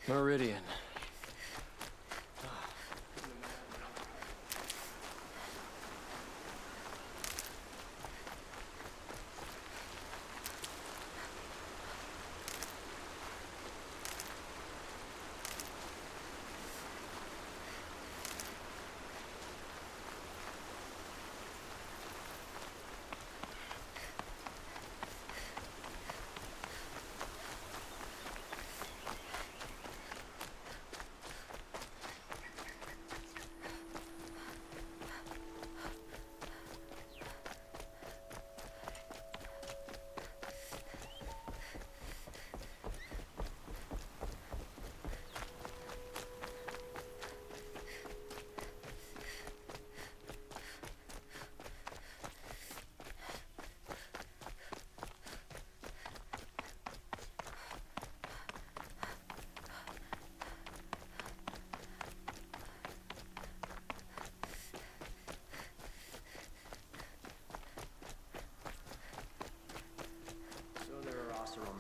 Meridian.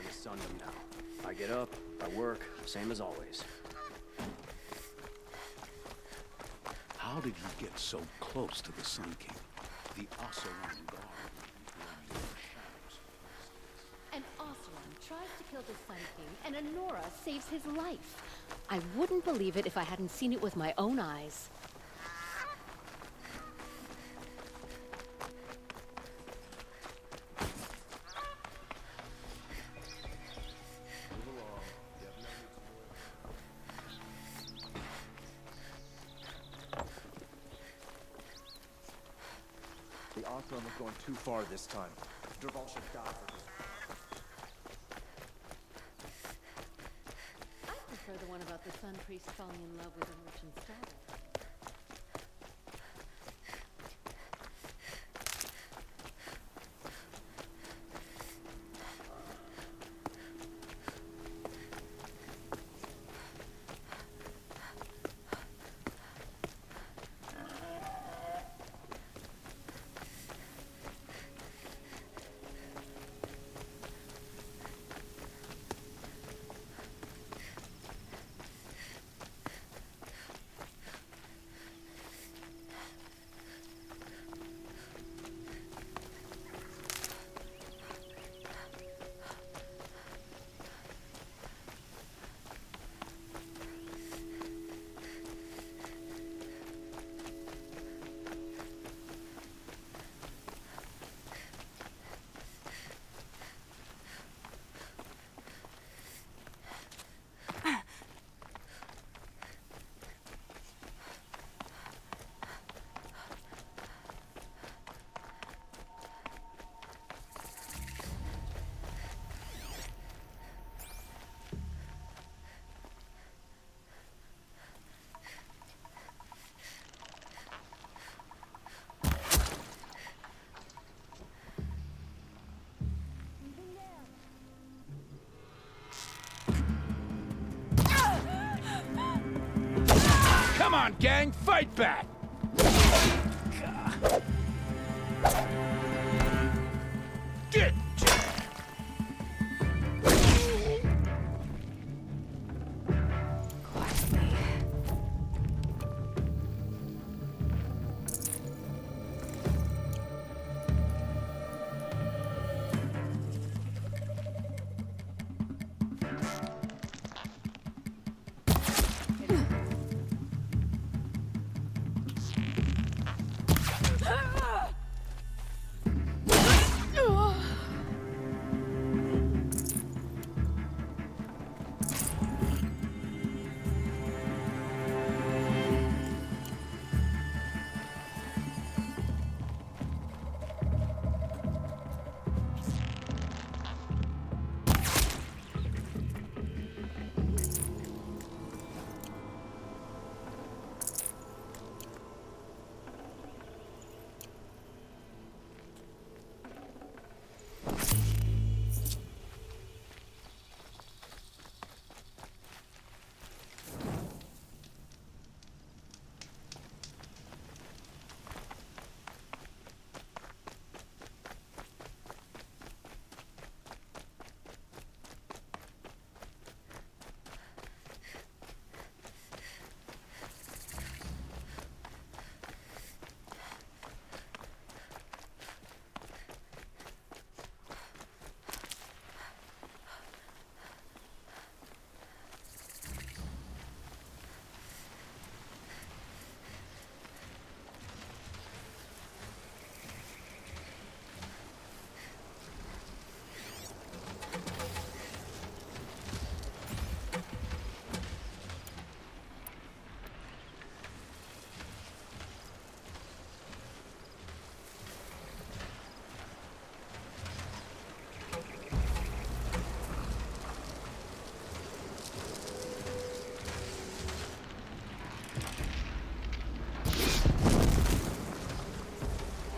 Sundom now. I get up, I work, same as always. How did he get so close to the Sun King? The Oseram guard. An Oseram tries to kill the Sun King, and Honora saves his life. I wouldn't believe it if I hadn't seen it with my own eyes. The Oseram is going too far this time. Dervahl should die for this. I prefer the one about the Sun Priest falling in love with a merchant's daughter. Come on, gang, fight back! Get down!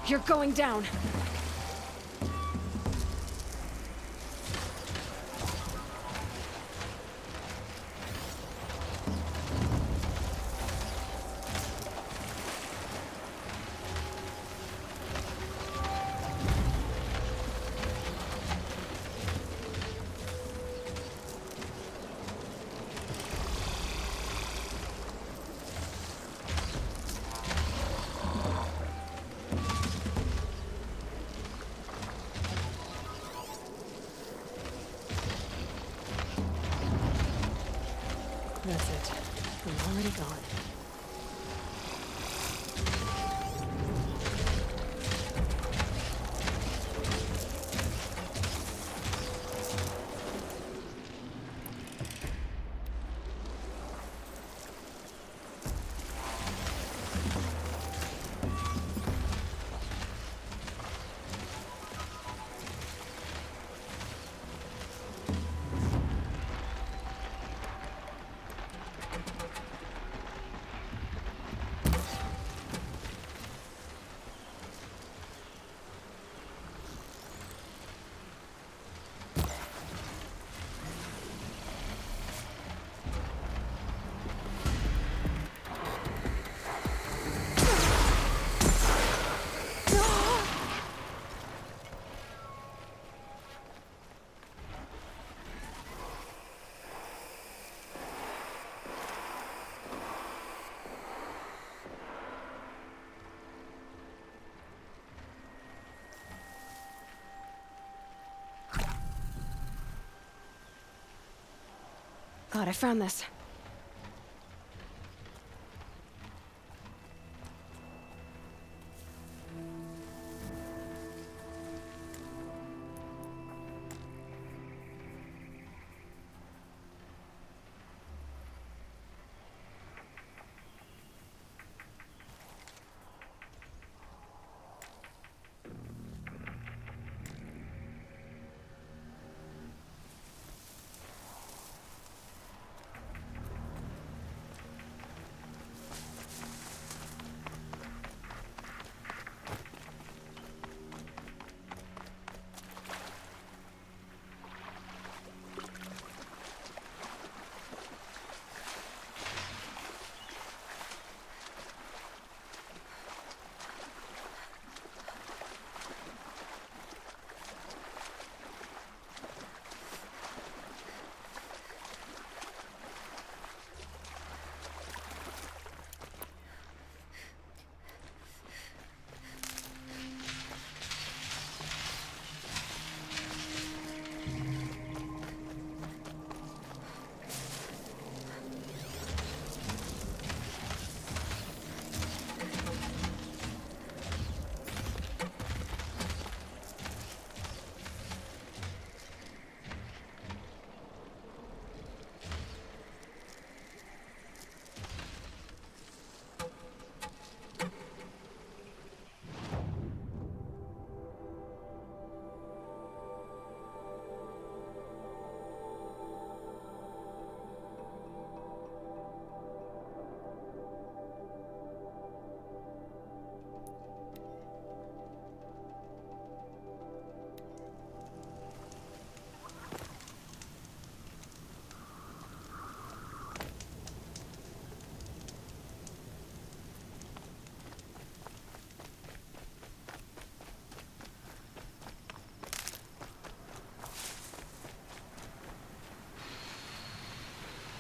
You're going down. That's it. I'm already gone. God, I found this.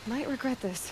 Might regret this.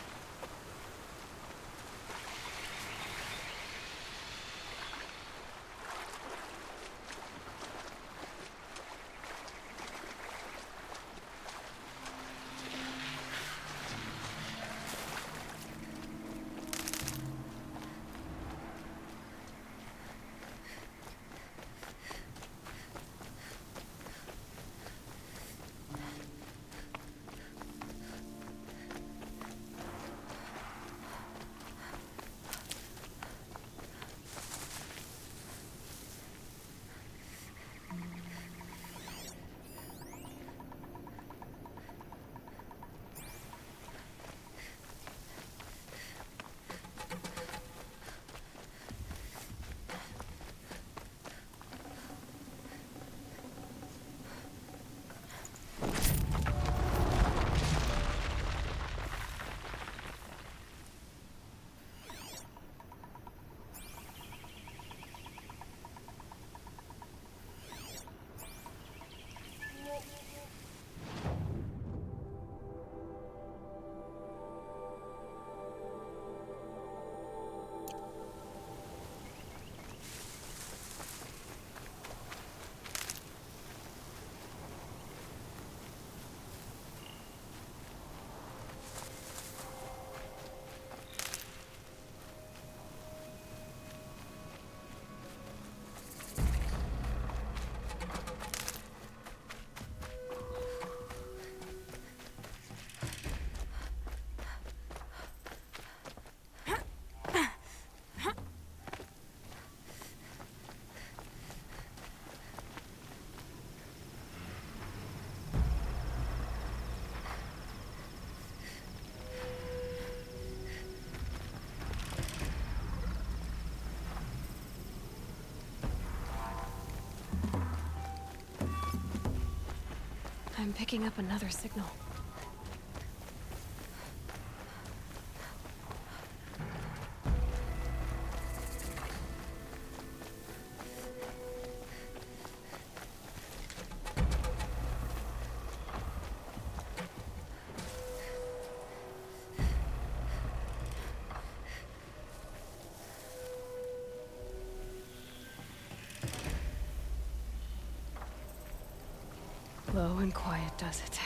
I'm picking up another signal. Low and quiet does it.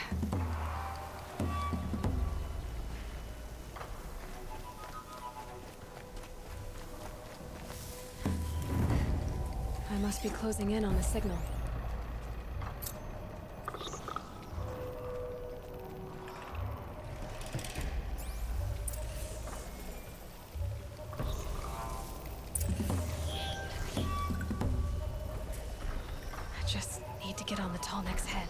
I must be closing in on the signal. I just need to get on the tall neck's head.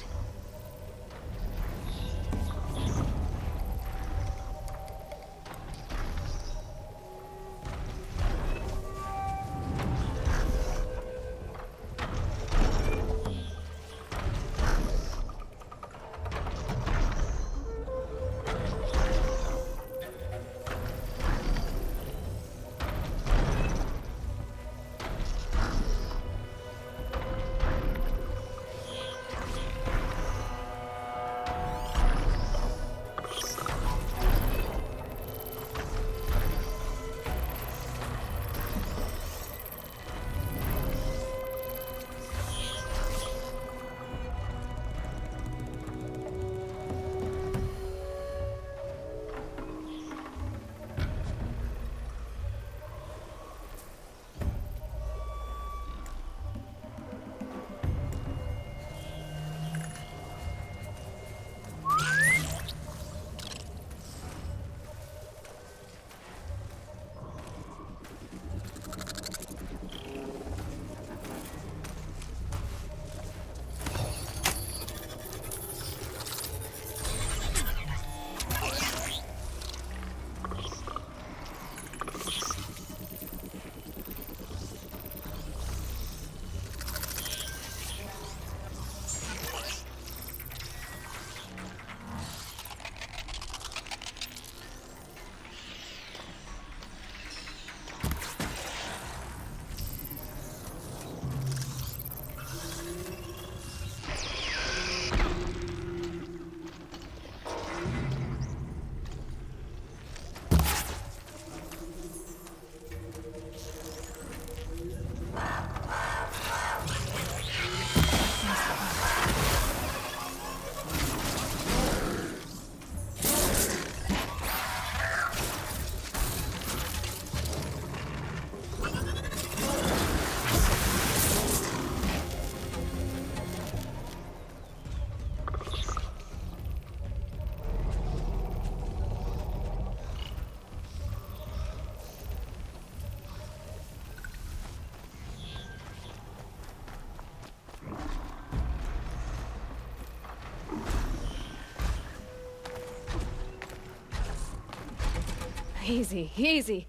Easy, easy.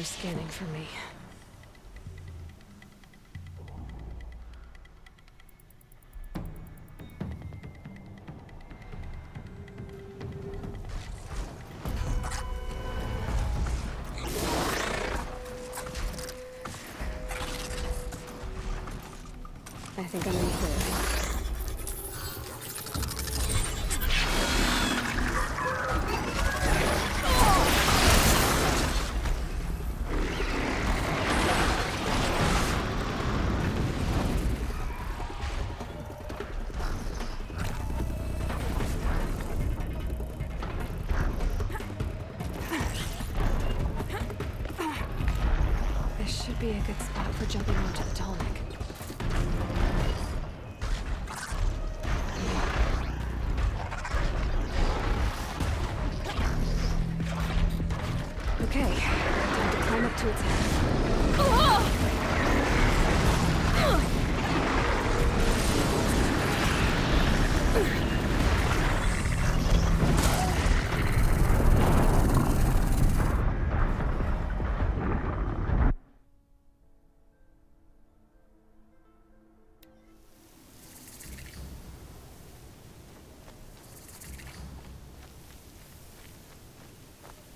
They're scanning for me. I think I'm in the clear. This should be a good spot for jumping onto the Tallneck. Okay, time to climb up to its head.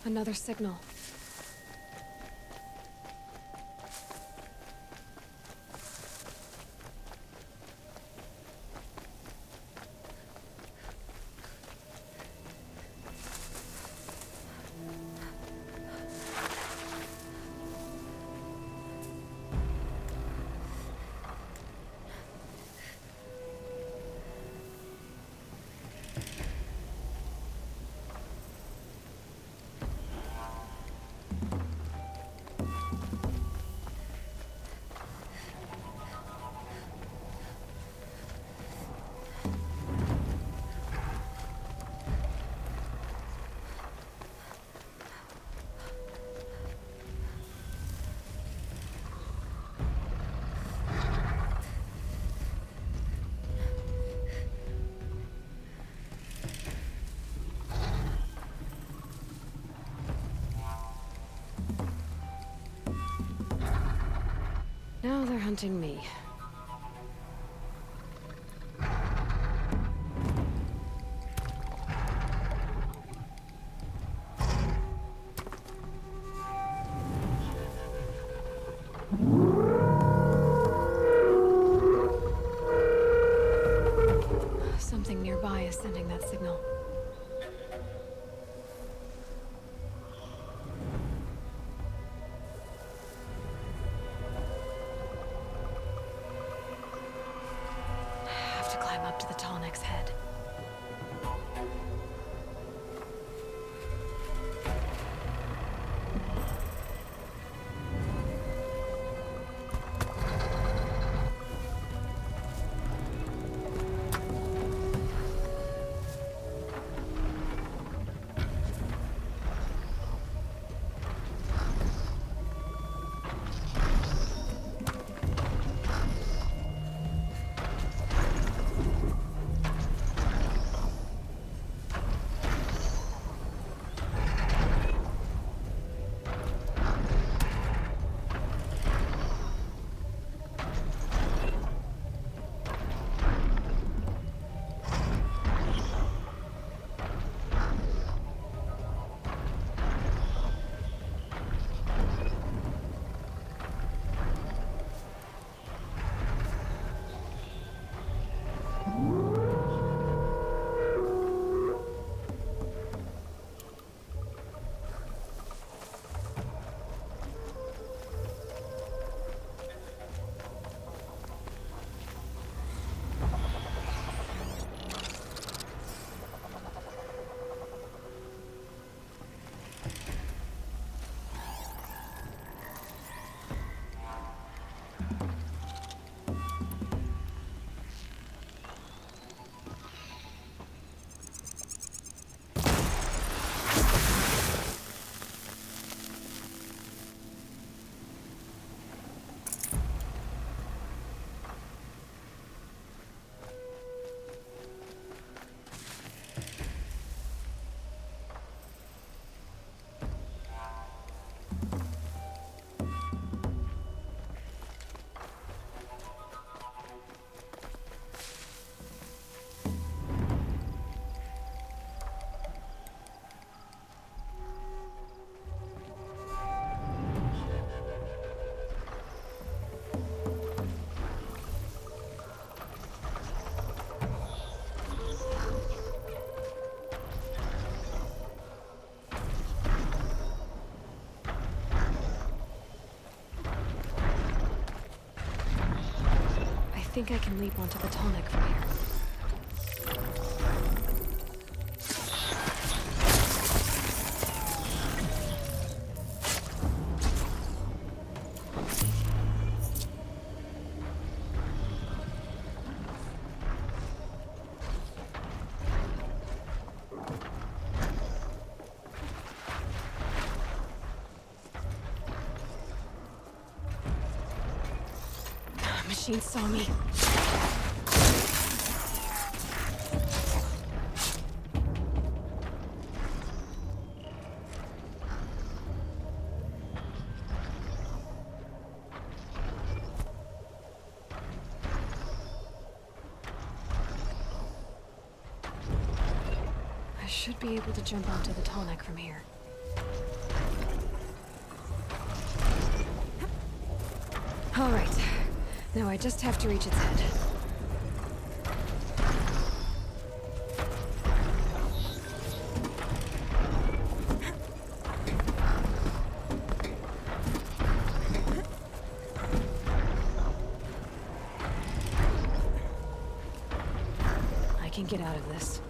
Another signal. Now they're hunting me. Something nearby is sending that signal. Up to the Tallneck's head. think I can leap onto the tonic from here. Machine saw me. I should be able to jump onto the tonic from here. All right. Now I just have to reach its head. I can get out of this.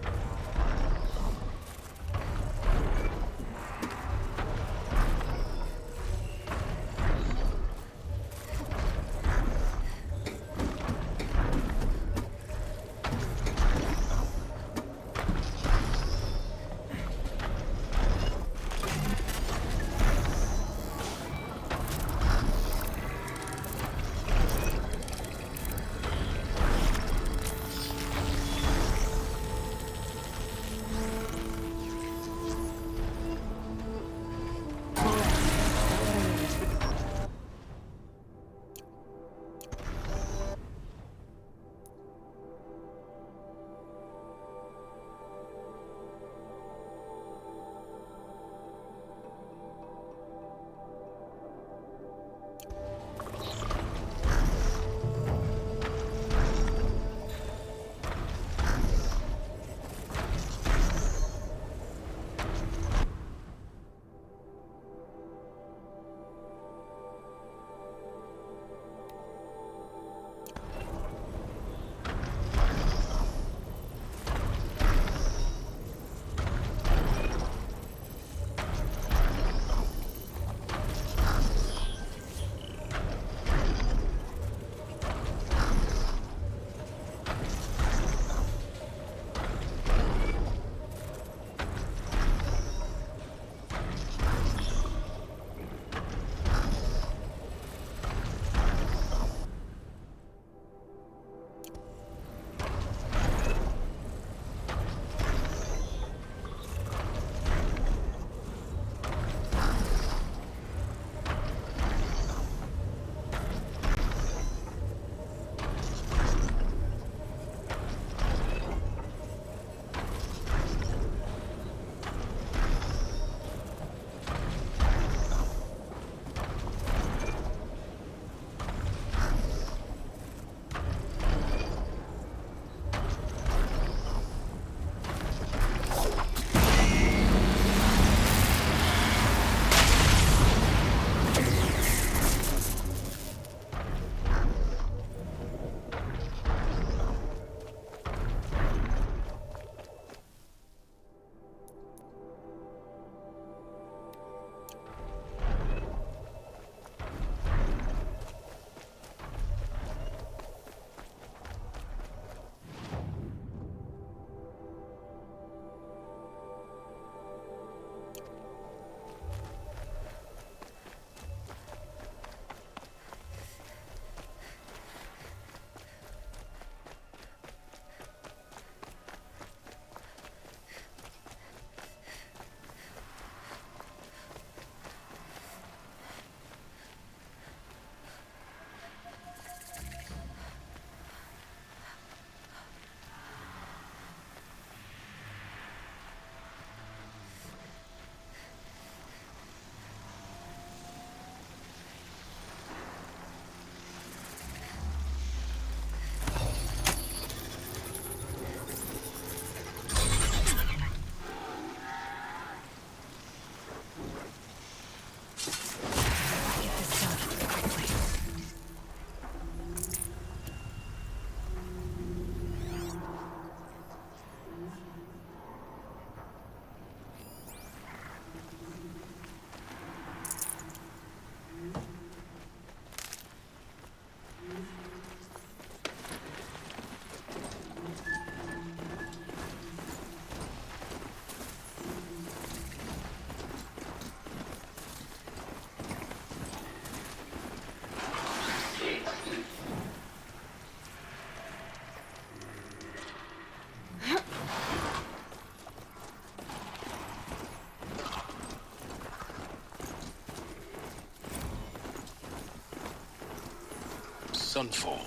Sunfall.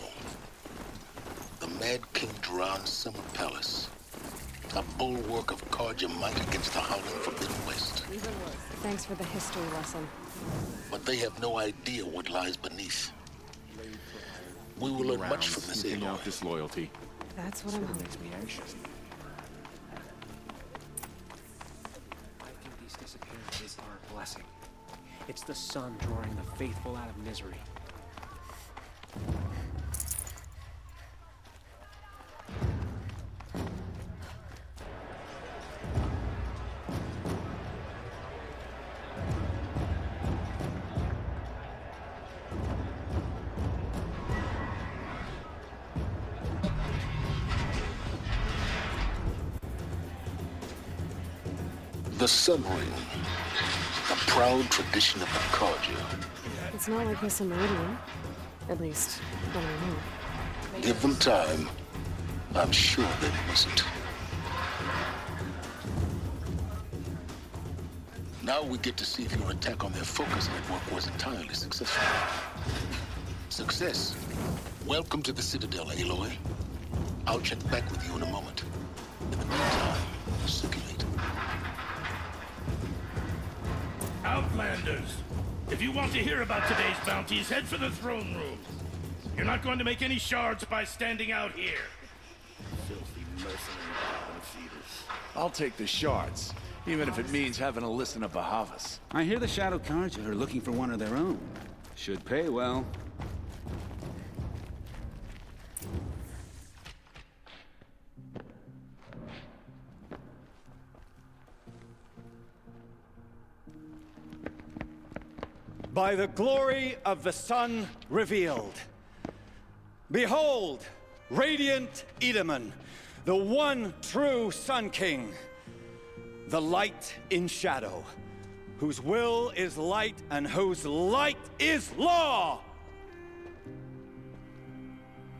The Mad King Duran's summer palace. A bulwark of Karja might against the howling Forbidden West. Even worse. Thanks for the history lesson. But they have no idea what lies beneath. We will learn much from this Sniffing out Aloy. disloyalty. That's what I'm hoping. Makes me anxious. I think these disappearances are a blessing. It's the sun drawing the faithful out of misery. The Sun Ring. A proud tradition of the Karja. It's not like this in Meridian. At least, when I know. Give them time. I'm sure they wasn't. Now we get to see if your attack on their focus network was entirely successful. Success. Welcome to the Citadel, Aloy. I'll check back with you in a moment. In the meantime, circulate. Outlanders! If you want to hear about today's bounties, head for the throne room. You're not going to make any shards by standing out here. Filthy mercenary bottom feeders. I'll take the shards, even if it means having to listen to Bahavas. I hear the Shadow Karja are looking for one of their own. Should pay well. By the glory of the sun revealed. Behold, radiant Edaman, the one true Sun King, the light in shadow, whose will is light and whose light is law!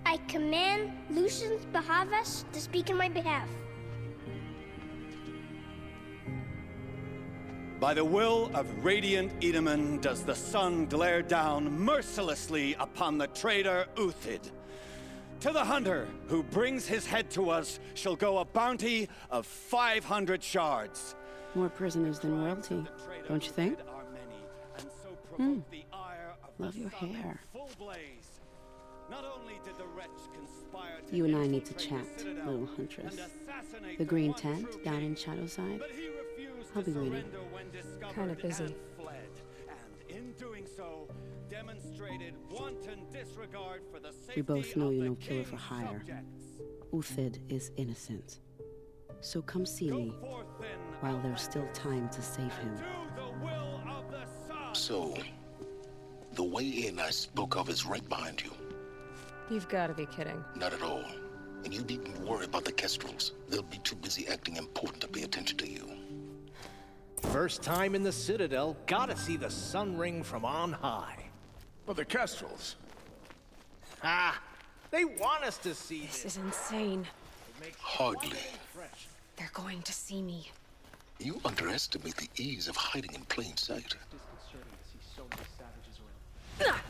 I command Lucius Bahavas to speak in my behalf. By the will of radiant Edaman does the sun glare down mercilessly upon the traitor Uthid. To the hunter who brings his head to us shall go a bounty of 500 shards. More prisoners than royalty, don't you think? Love your hair. You and I need to chat, little huntress. The green tent down in Shadowside? I'll be waiting. Kind of busy. We both know you're no killer for hire. Uthid is innocent. So come see me while there's still time to save him. So, the way in I spoke of is right behind you. You've got to be kidding. Not at all. And you needn't worry about the Kestrels. They'll be too busy acting important to pay attention to you. First time in the Citadel, gotta see the Sun Ring from on high. Well, the Kestrels. Ah! They want us to see This is insane. Hardly. They're going to see me. You underestimate the ease of hiding in plain sight. Disconcerting to see so many savages around.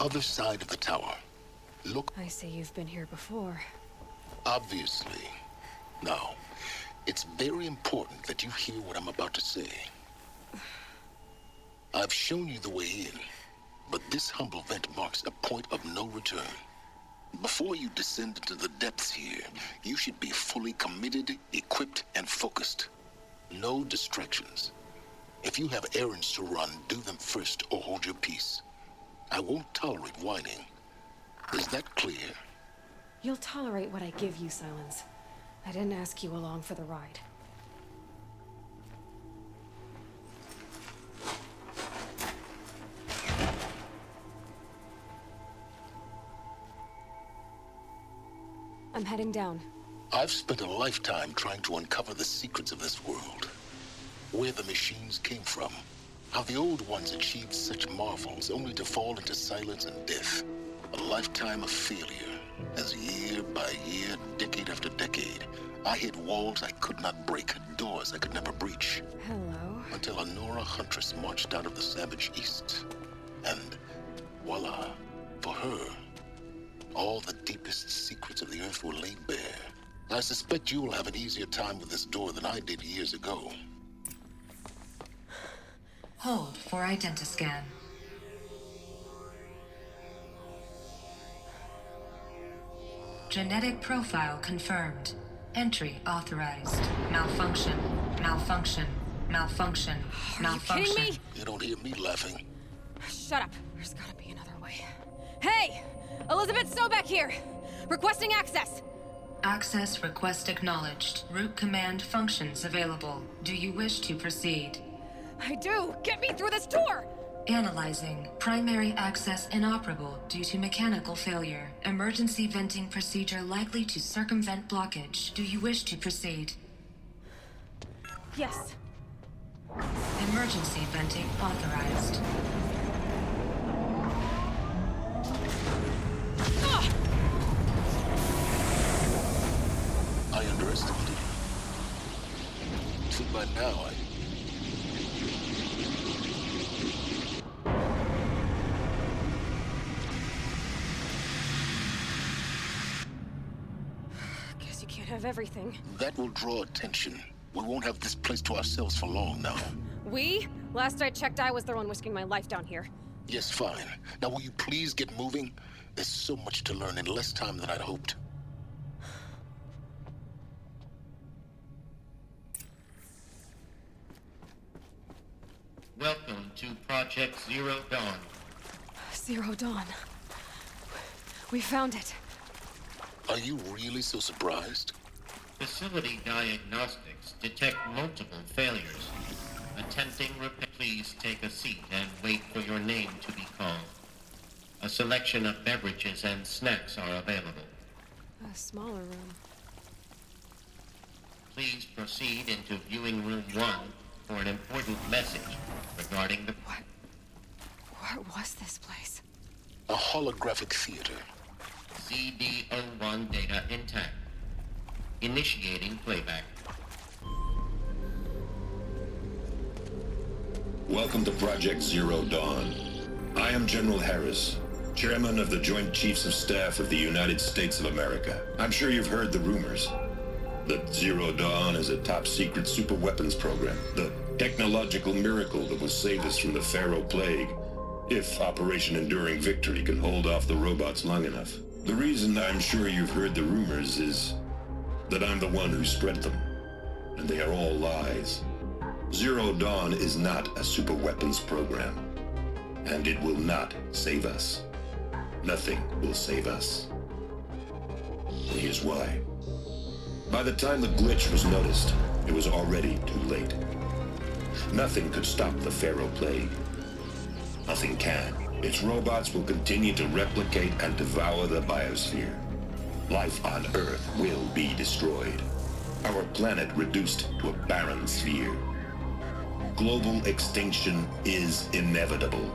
Other side of the tower. Look. I see you've been here before. Obviously. Now, it's very important that you hear what I'm about to say. I've shown you the way in, but this humble vent marks a point of no return. Before you descend into the depths here, you should be fully committed, equipped, and focused. No distractions. If you have errands to run, do them first or hold your peace. I won't tolerate whining. Is that clear? You'll tolerate what I give you, Silence. I didn't ask you along for the ride. I'm heading down. I've spent a lifetime trying to uncover the secrets of this world. Where the machines came from. How the old ones achieved such marvels only to fall into silence and death. A lifetime of failure. As year by year, decade after decade, I hit walls I could not break, doors I could never breach. Hello. Until a Nora huntress marched out of the savage east. And voila, for her, all the deepest secrets of the Earth were laid bare. I suspect you will have an easier time with this door than I did years ago. Hold for identiscan. Genetic profile confirmed. Entry authorized. Malfunction. Malfunction. Malfunction. Malfunction. Are you kidding me? You don't hear me laughing. Shut up. There's gotta be another way. Hey! Elizabeth Sobek here! Requesting access! Access request acknowledged. Root command functions available. Do you wish to proceed? I do! Get me through this door! Analyzing. Primary access inoperable due to mechanical failure. Emergency venting procedure likely to circumvent blockage. Do you wish to proceed? Yes. Emergency venting authorized. I underestimated you. See, by now, Guess you can't have everything. that will draw attention. We won't have this place to ourselves for long now. We? Last I checked, I was the one risking my life down here. Yes, fine. Now, will you please get moving? There's so much to learn in less time than I'd hoped. Welcome to Project Zero Dawn. Zero Dawn. We found it. Are you really so surprised? Facility diagnostics detect multiple failures. Attempting repair. Please take a seat and wait for your name to be called. A selection of beverages and snacks are available. A smaller room. Please proceed into viewing room 1 for an important message regarding the... What was this place? A holographic theater. CD01 data intact. Initiating playback. Welcome to Project Zero Dawn. I am General Harris, Chairman of the Joint Chiefs of Staff of the United States of America. I'm sure you've heard the rumors that Zero Dawn is a top-secret superweapons program, the technological miracle that will save us from the Pharaoh Plague, if Operation Enduring Victory can hold off the robots long enough. The reason I'm sure you've heard the rumors is that I'm the one who spread them, and they are all lies. Zero Dawn is not a superweapons program, and it will not save us. Nothing will save us. And here's why. By the time the glitch was noticed, it was already too late. Nothing could stop the Pharaoh Plague. Nothing can. Its robots will continue to replicate and devour the biosphere. Life on Earth will be destroyed. Our planet reduced to a barren sphere. Global extinction is inevitable.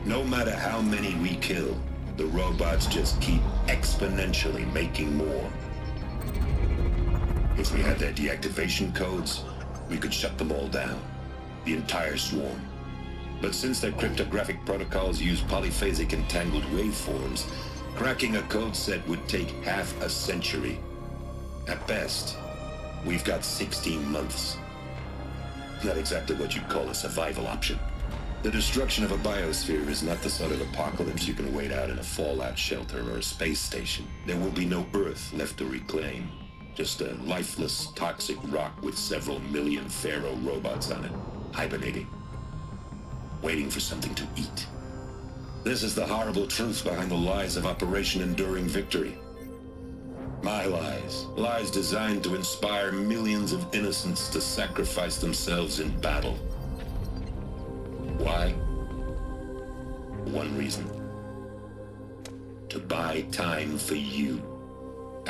No matter how many we kill, the robots just keep exponentially making more. If we had their deactivation codes, we could shut them all down. The entire swarm. But since their cryptographic protocols use polyphasic entangled waveforms, cracking a code set would take half a century. At best, we've got 16 months. Not exactly what you'd call a survival option. The destruction of a biosphere is not the sort of apocalypse you can wait out in a fallout shelter or a space station. There will be no Earth left to reclaim. Just a lifeless, toxic rock with several million Pharaoh robots on it, hibernating, waiting for something to eat. This is the horrible truth behind the lies of Operation Enduring Victory. My lies. Lies designed to inspire millions of innocents to sacrifice themselves in battle. Why? One reason. To buy time for you.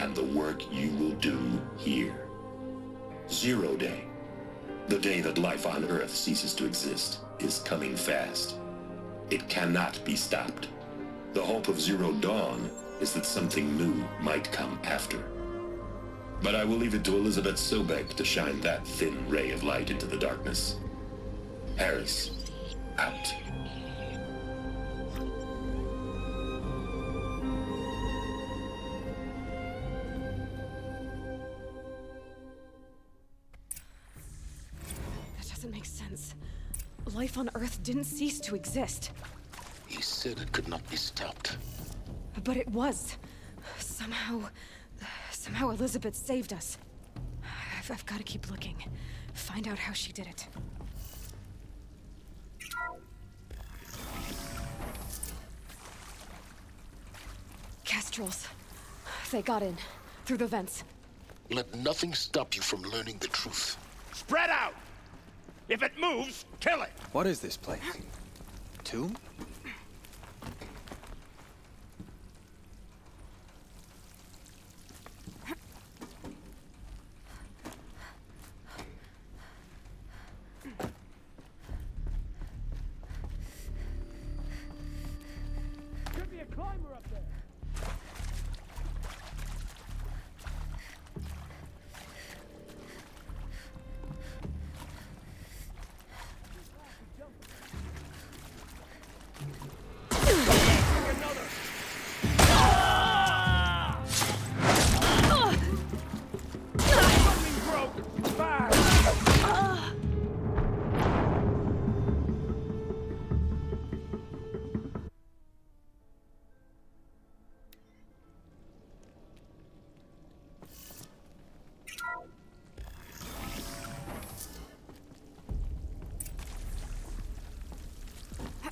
and the work you will do here. Zero Day, the day that life on Earth ceases to exist, is coming fast. It cannot be stopped. The hope of Zero Dawn is that something new might come after. But I will leave it to Elizabeth Sobek to shine that thin ray of light into the darkness. Harris, out. That doesn't make sense. Life on Earth didn't cease to exist. He said it could not be stopped. But it was. Somehow Elizabeth saved us. I've got to keep looking. Find out how she did it. Kestrels. They got in. Through the vents. Let nothing stop you from learning the truth. Spread out! If it moves, kill it! What is this place? Tomb? Could be a climber up there.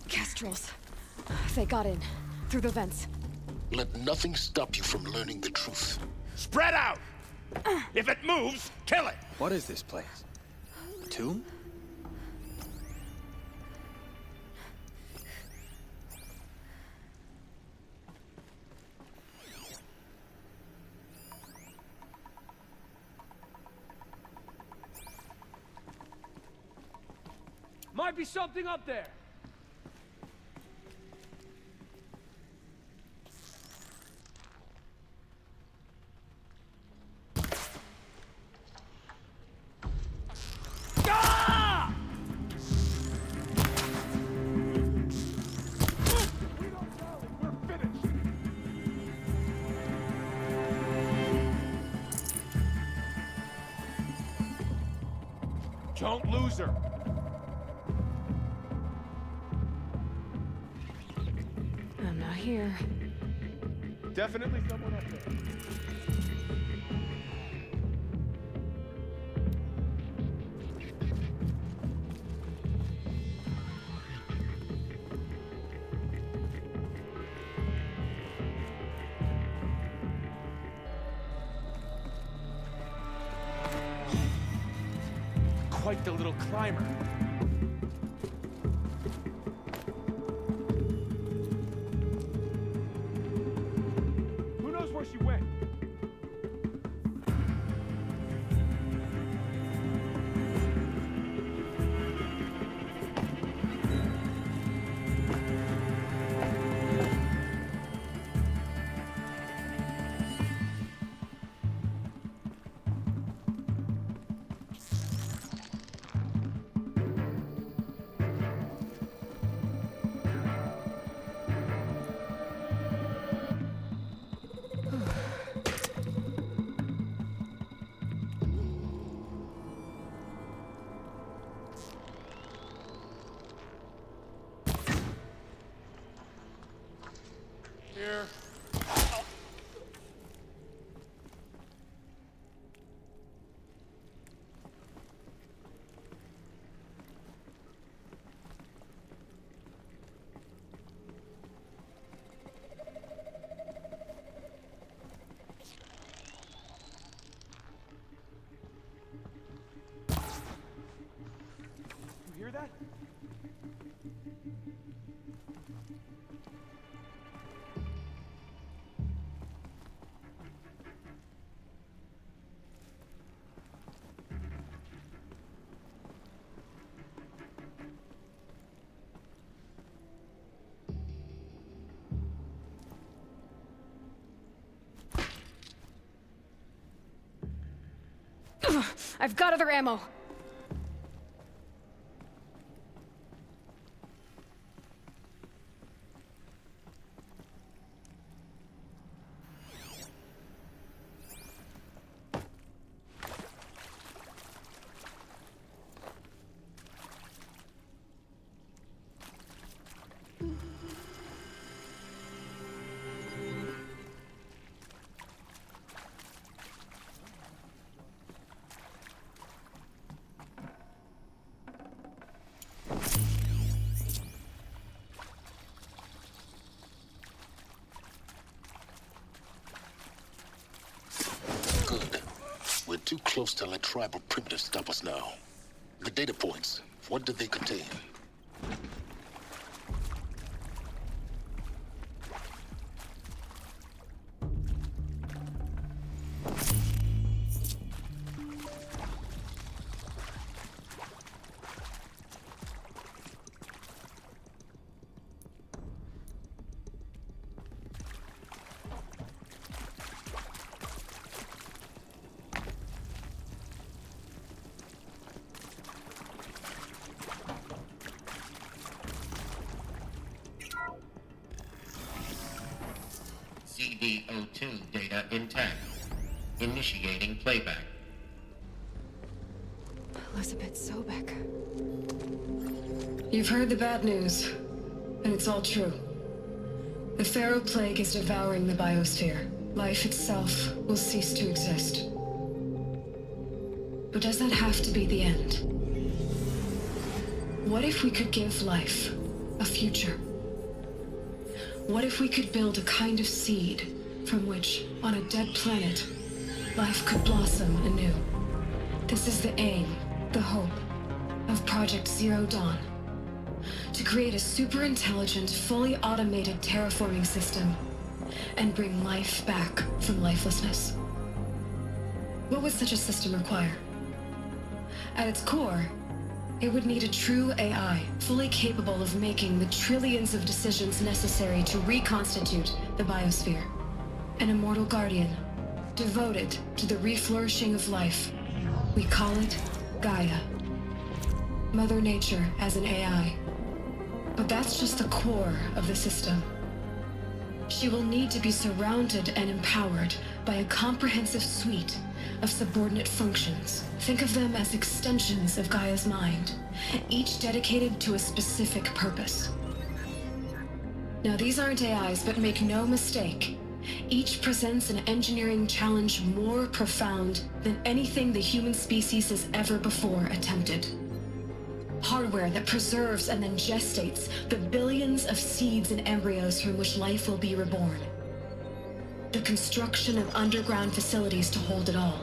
Kestrels. They got in. Through the vents. Let nothing stop you from learning the truth. Spread out! If it moves, kill it! What is this place? Tomb? Might be something up there. Ah! We don't know if we're finished. Don't lose her. I'm not here. Definitely someone up there. Quite the little climber. Who knows where she went? I've got other ammo. Good. We're too close to let tribal primitives stop us now. The data points, what do they contain? CD02 data intact. Initiating playback. Elizabeth Sobek. You've heard the bad news, and it's all true. The Pharaoh Plague is devouring the biosphere. Life itself will cease to exist. But does that have to be the end? What if we could give life a future? What if we could build a kind of seed from which, on a dead planet, life could blossom anew? This is the aim, the hope, of Project Zero Dawn. To create a super-intelligent, fully automated terraforming system and bring life back from lifelessness. What would such a system require? At its core, it would need a true AI, fully capable of making the trillions of decisions necessary to reconstitute the biosphere. An immortal guardian, devoted to the reflourishing of life. We call it Gaia. Mother Nature as an AI. But that's just the core of the system. She will need to be surrounded and empowered by a comprehensive suite of subordinate functions. Think of them as extensions of Gaia's mind, each dedicated to a specific purpose. Now, these aren't AIs, but make no mistake, each presents an engineering challenge more profound than anything the human species has ever before attempted. Hardware that preserves and then gestates the billions of seeds and embryos from which life will be reborn. The construction of underground facilities to hold it all.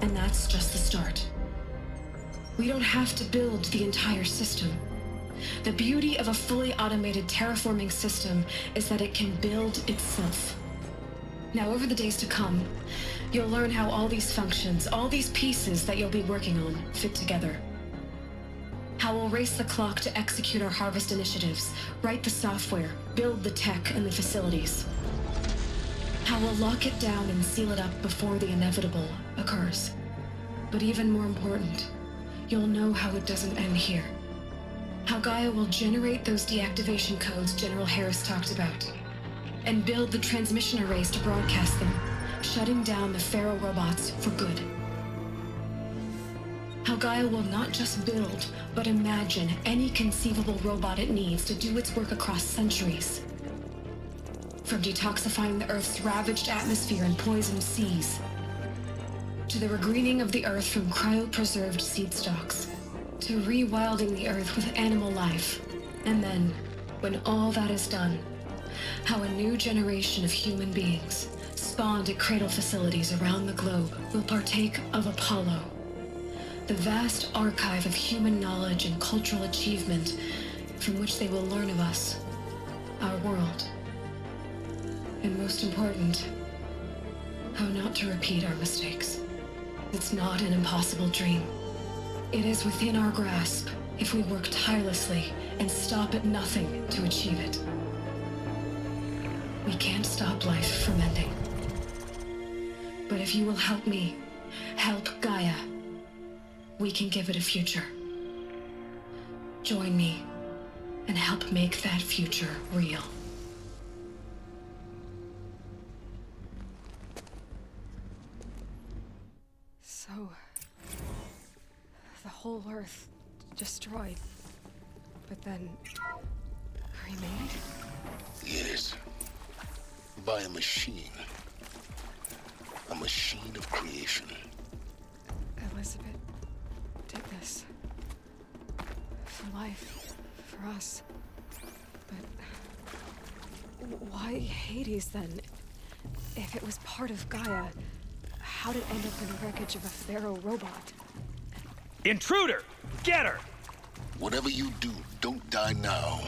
And that's just the start. We don't have to build the entire system. The beauty of a fully automated terraforming system is that it can build itself. Now, over the days to come, you'll learn how all these functions, all these pieces that you'll be working on, fit together. How we'll race the clock to execute our harvest initiatives, write the software, build the tech and the facilities. How we'll lock it down and seal it up before the inevitable occurs. But even more important, you'll know how it doesn't end here. How Gaia will generate those deactivation codes General Harris talked about, and build the transmission arrays to broadcast them, shutting down the Pharaoh robots for good. How Gaia will not just build, but imagine any conceivable robot it needs to do its work across centuries. From detoxifying the Earth's ravaged atmosphere and poisoned seas, to the regreening of the Earth from cryopreserved seed stalks, to rewilding the Earth with animal life. And then, when all that is done, how a new generation of human beings, spawned at cradle facilities around the globe, will partake of Apollo, the vast archive of human knowledge and cultural achievement from which they will learn of us, our world. And most important, how not to repeat our mistakes. It's not an impossible dream. It is within our grasp if we work tirelessly and stop at nothing to achieve it. We can't stop life from ending. But if you will help me Help Gaia. We can give it a future. Join me and help make that future real. So, the whole Earth destroyed, but then remade? Yes. By a machine. A machine of creation. Elizabeth did this. For life. For us. But why Hades then? If it was part of Gaia, how'd it end up in the wreckage of a Pharaoh robot? Intruder! Get her! Whatever you do, don't die now.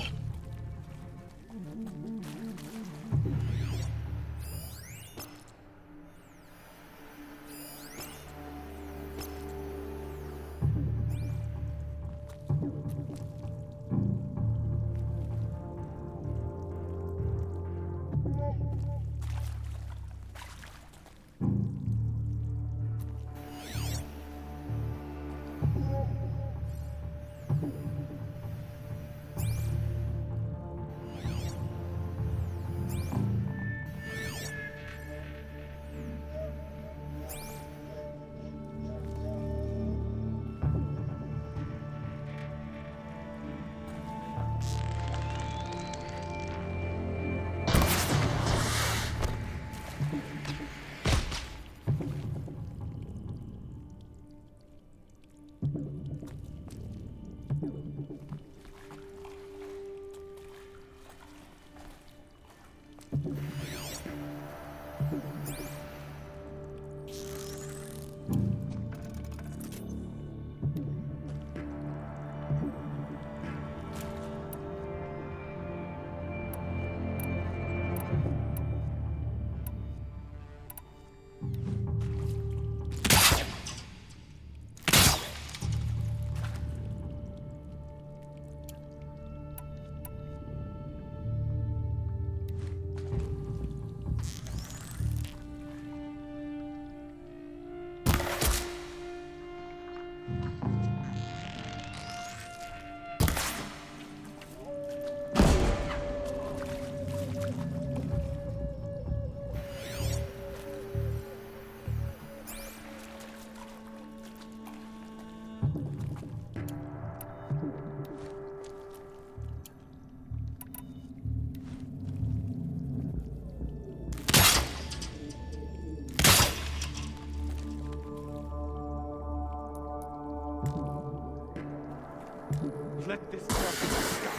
Let this nonsense stop.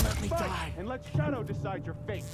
Let me die. And let Shadow decide your fate.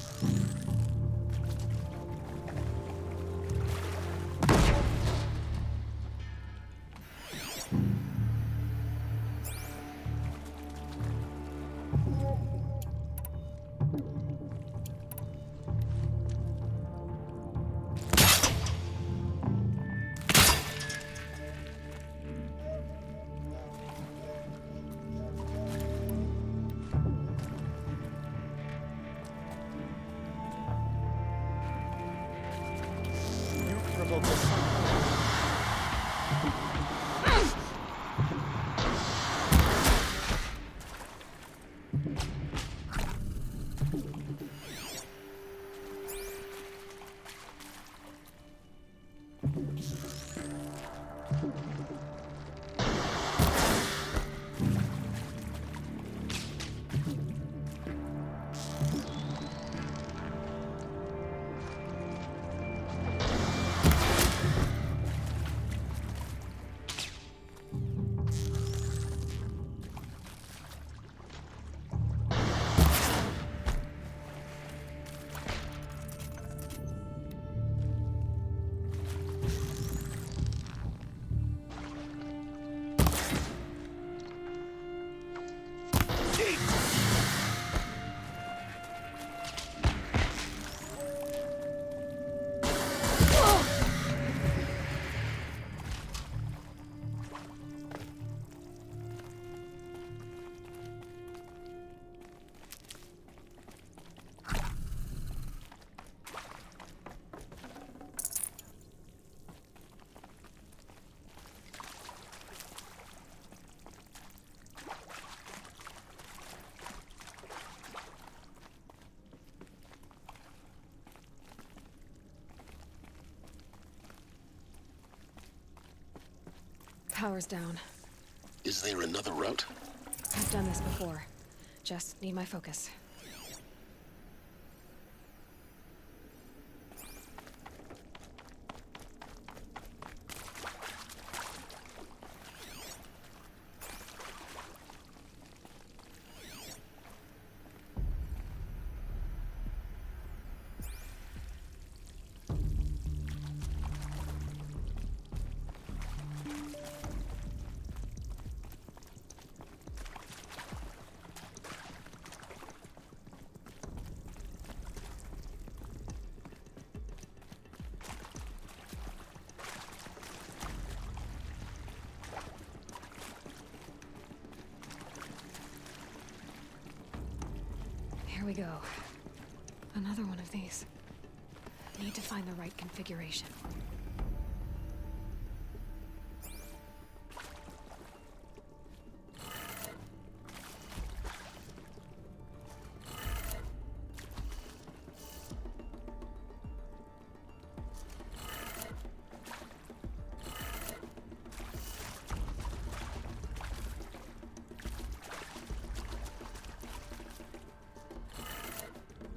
power's down. Is there another route? I've done this before. Just need my focus. Here we go. Another one of these. Need to find the right configuration.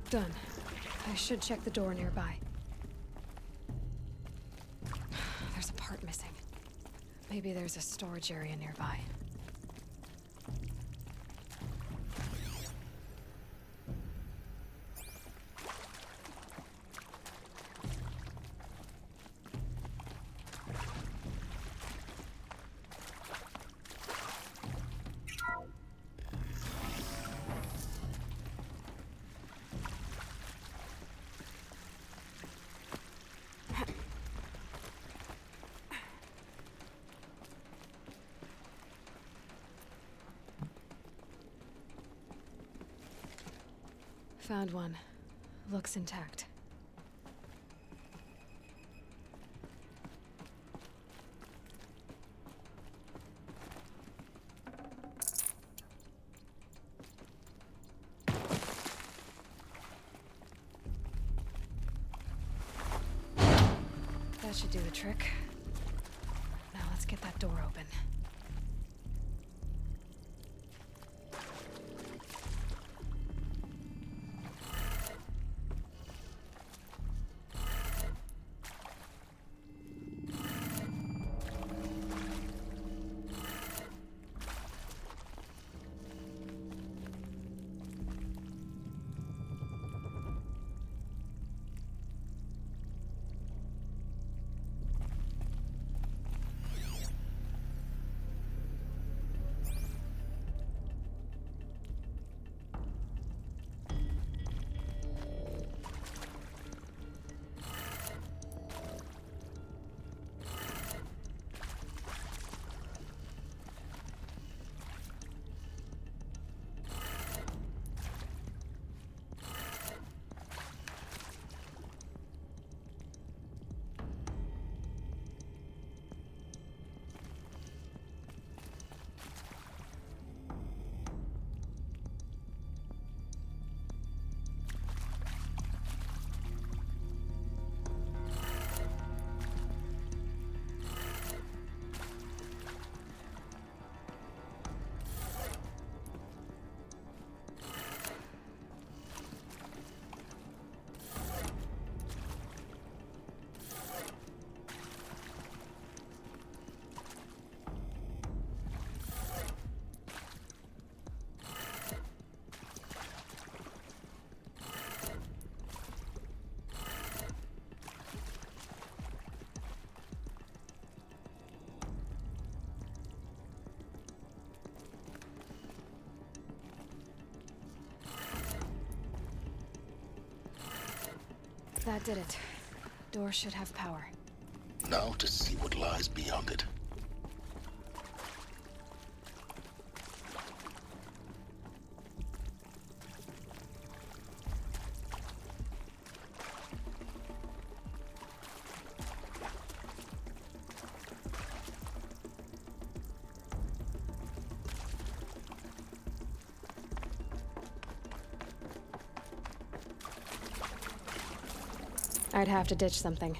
Done. I should check the door nearby. There's a part missing. Maybe there's a storage area nearby. Found one. Looks intact. That should do the trick. Now let's get that door open. That did it. Door should have power. Now to see what lies beyond it. I'd have to ditch something.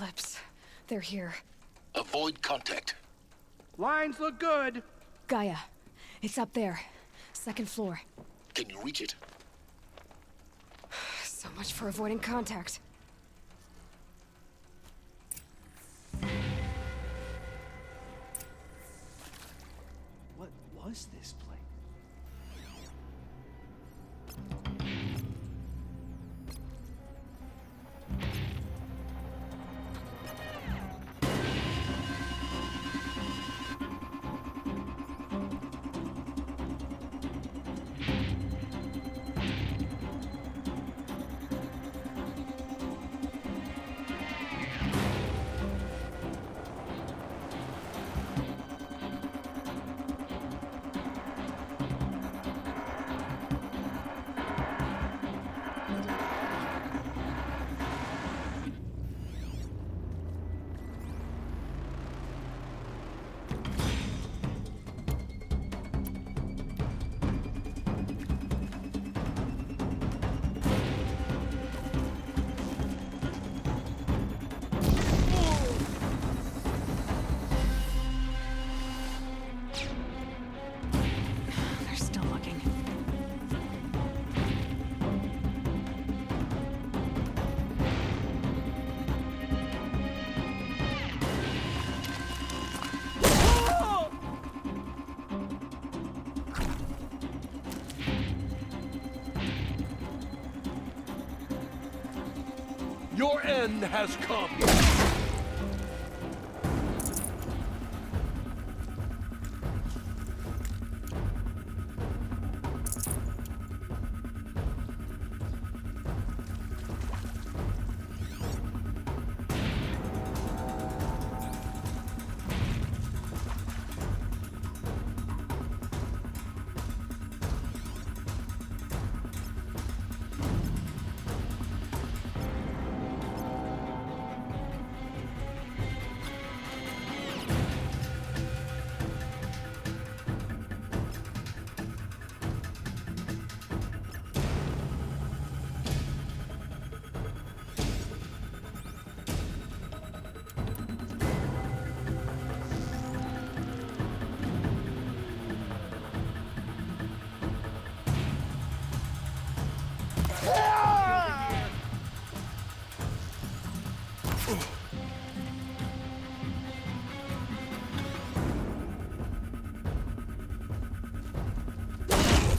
Eclipse. They're here. Avoid contact. Lines look good. Gaia, it's up there. 2nd floor. Can you reach it? So much for avoiding contact. What was this place? They're still looking. Your end has come.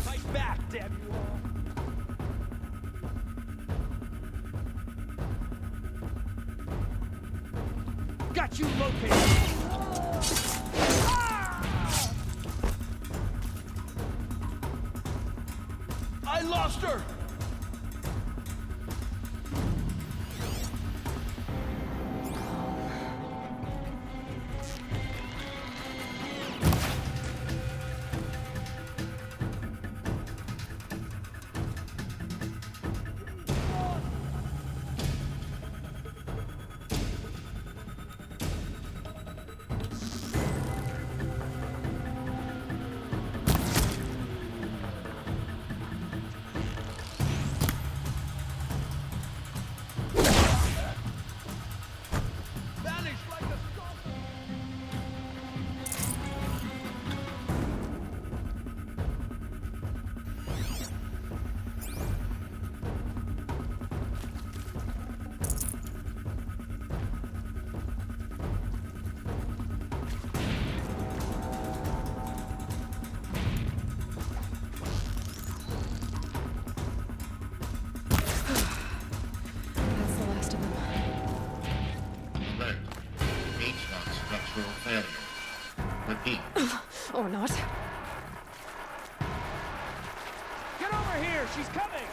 Fight back, damn you all. Got you located. I lost her! That's the last of them. Alert. HVAC structural failure. Repeat. Or not. Get over here, she's coming.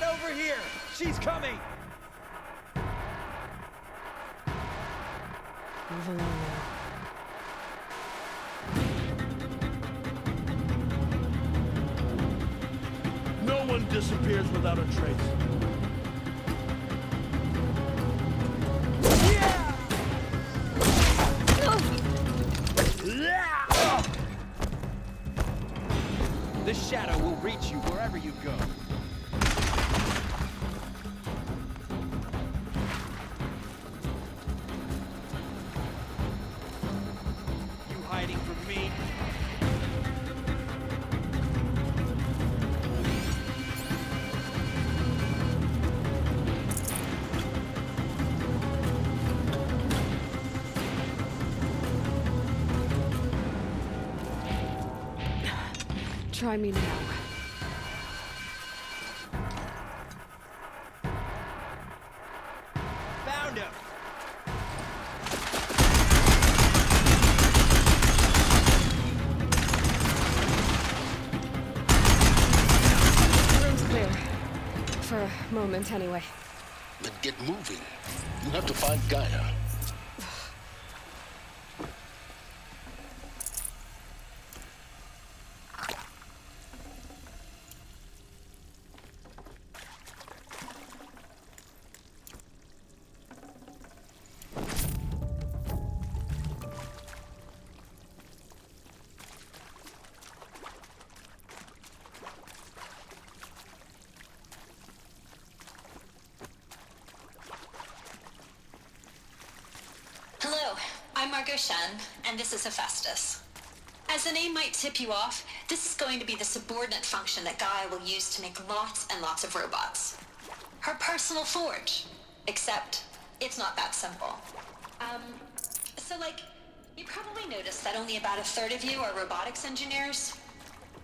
Get over here! She's coming! Move along now. No one disappears without a trace. The shadow will reach you wherever you go. You hiding from me? Try me now. Found him! Room's clear. For a moment, anyway. Then get moving. You have to find Gaia. Hello, I'm Margot Shen, and this is Hephaestus. As the name might tip you off, this is going to be the subordinate function that Gaia will use to make lots and lots of robots. Her personal forge. Except, it's not that simple. You probably noticed that only about a third of you are robotics engineers.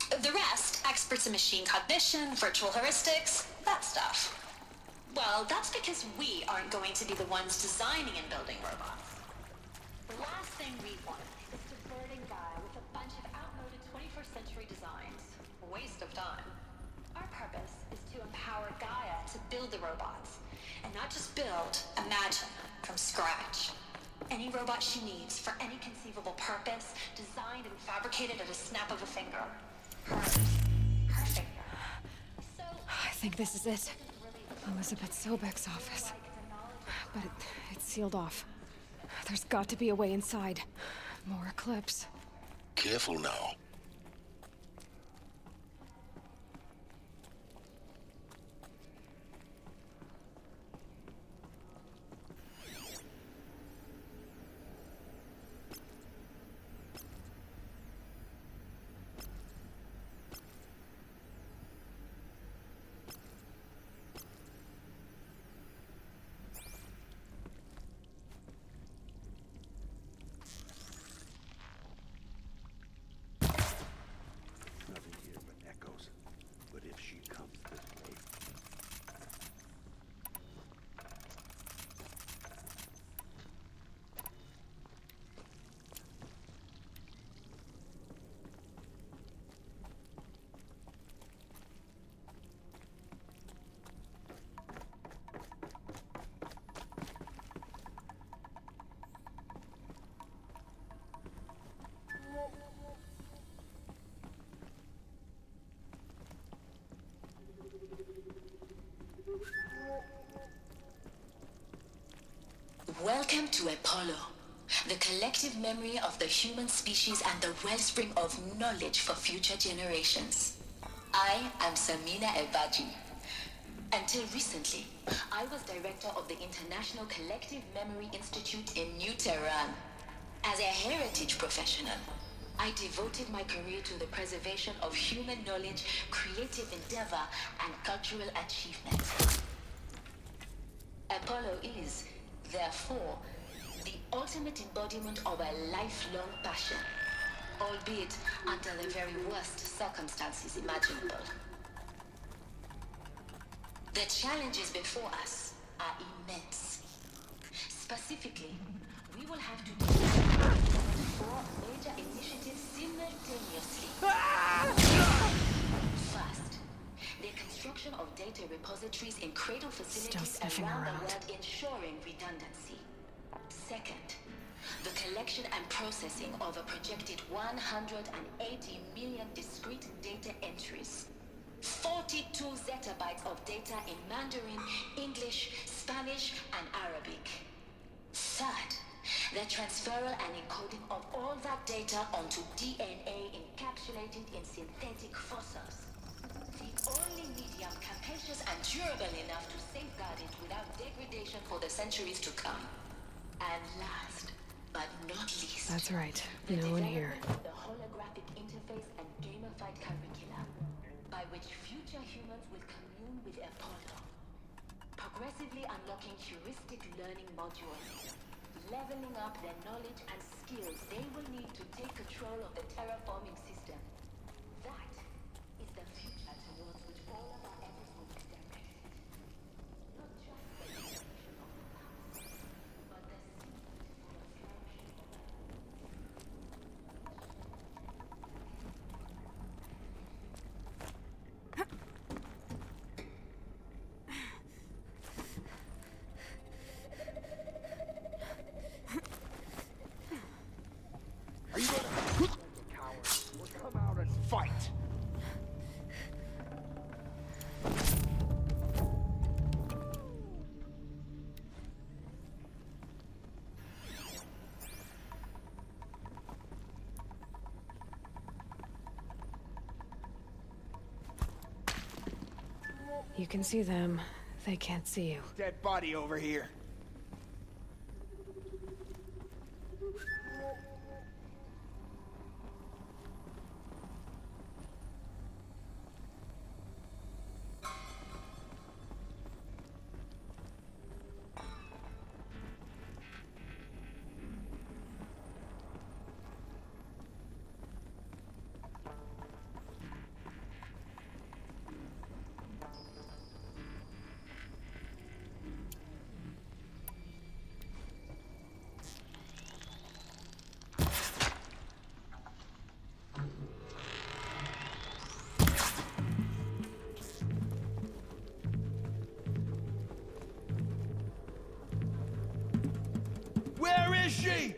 The rest, experts in machine cognition, virtual heuristics, that stuff. Well, that's because we aren't going to be the ones designing and building robots. The last thing we want is to burden Gaia with a bunch of outmoded 21st century designs. A waste of time. Our purpose is to empower Gaia to build the robots. And not just build, imagine, from scratch. Any robot she needs for any conceivable purpose, designed and fabricated at a snap of a finger. Hers. Her finger. So, I think this is it. Elizabeth Sobek's office. But it's sealed off. There's got to be a way inside. More Eclipse. Careful now. Nothing here but echoes. But if she comes this way... Welcome to Apollo, the collective memory of the human species and the wellspring of knowledge for future generations. I am Samina Ebaji. Until recently, I was director of the International Collective Memory Institute in New Tehran. As a heritage professional, I devoted my career to the preservation of human knowledge, creative endeavor, and cultural achievement. Apollo is, therefore, the ultimate embodiment of a lifelong passion, albeit under the very worst circumstances imaginable. The challenges before us are immense. Specifically, we will have to do 4 major initiatives simultaneously. First, the construction of data repositories cradle facilities sniffing around the around. world, ensuring redundancy. Second, the collection and processing of a projected 180 million discrete data entries. 42 zettabytes of data in Mandarin, English, Spanish, and Arabic. Third, the transferal and encoding of all that data onto DNA encapsulated in synthetic fossils. The only medium capacious and durable enough to safeguard it without degradation for the centuries to come. And last, but not least, That's right. the No one here. development of the holographic interface and gamified curricula, by which future humans will commune with Apollo, progressively unlocking heuristic learning modules, leveling up their knowledge and skills they will need to take control of the terraforming system. That is the future towards which all of our efforts will be directed. Not just the destruction of the past, but the seed for the flourishing of the Are you gonna coward or come out and fight? You can see them. They can't see you. Dead body over here. Where is she?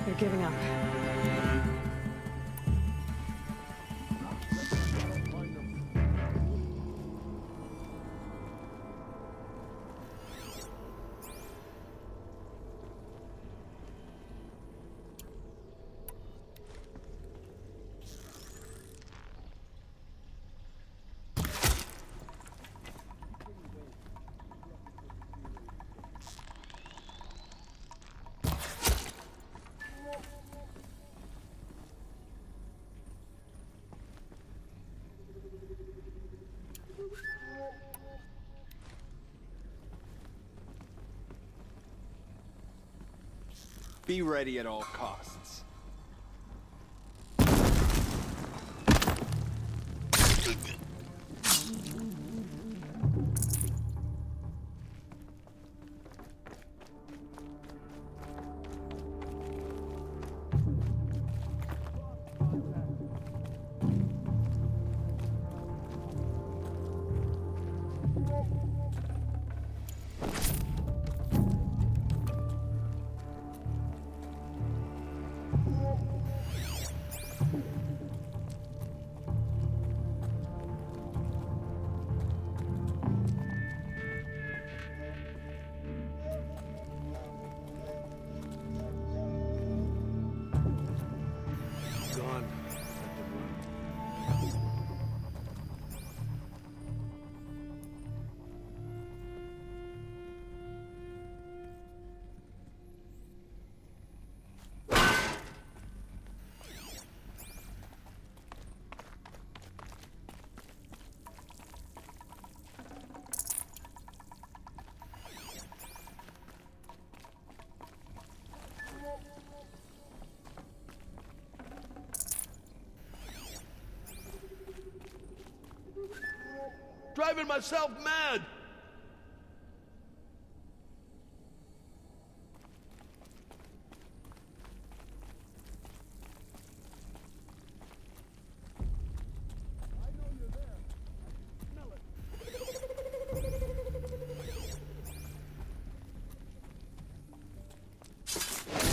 They're giving up. Be ready at all costs. Driving myself mad!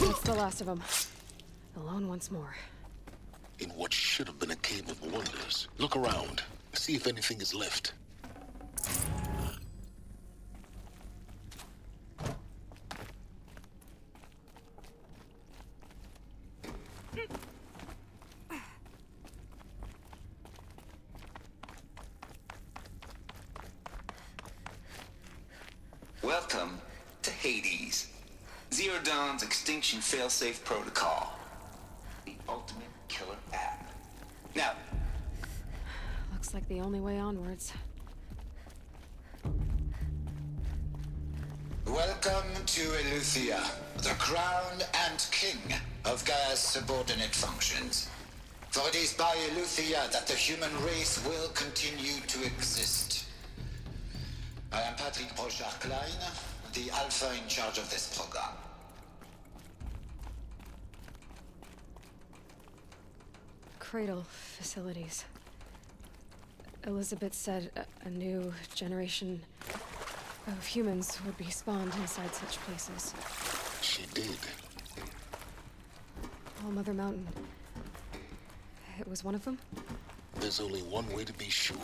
That's the last of them. Alone once more. In what should have been a cave of wonders. Look around. See if anything is left. Welcome to Hades. Zero Dawn's extinction failsafe protocol. The ultimate killer app. Now, Looks like the only way onwards. welcome to Eleuthia, the crown and king of Gaia's subordinate functions. For it is by Eleuthia that the human race will continue to exist. I am Patrick Brochard-Klein, the Alpha in charge of this program. Cradle facilities. Elizabeth said a new generation of humans would be spawned inside such places. She did. All Mother Mountain. It was one of them? There's only one way to be sure.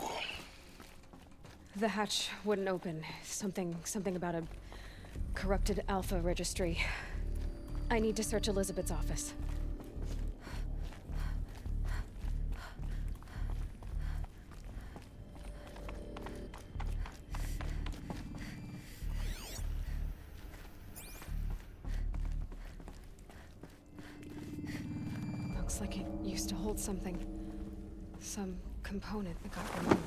The hatch wouldn't open. Something about a corrupted Alpha registry. I need to search Elizabeth's office. Looks like it used to hold something. Some component that got removed.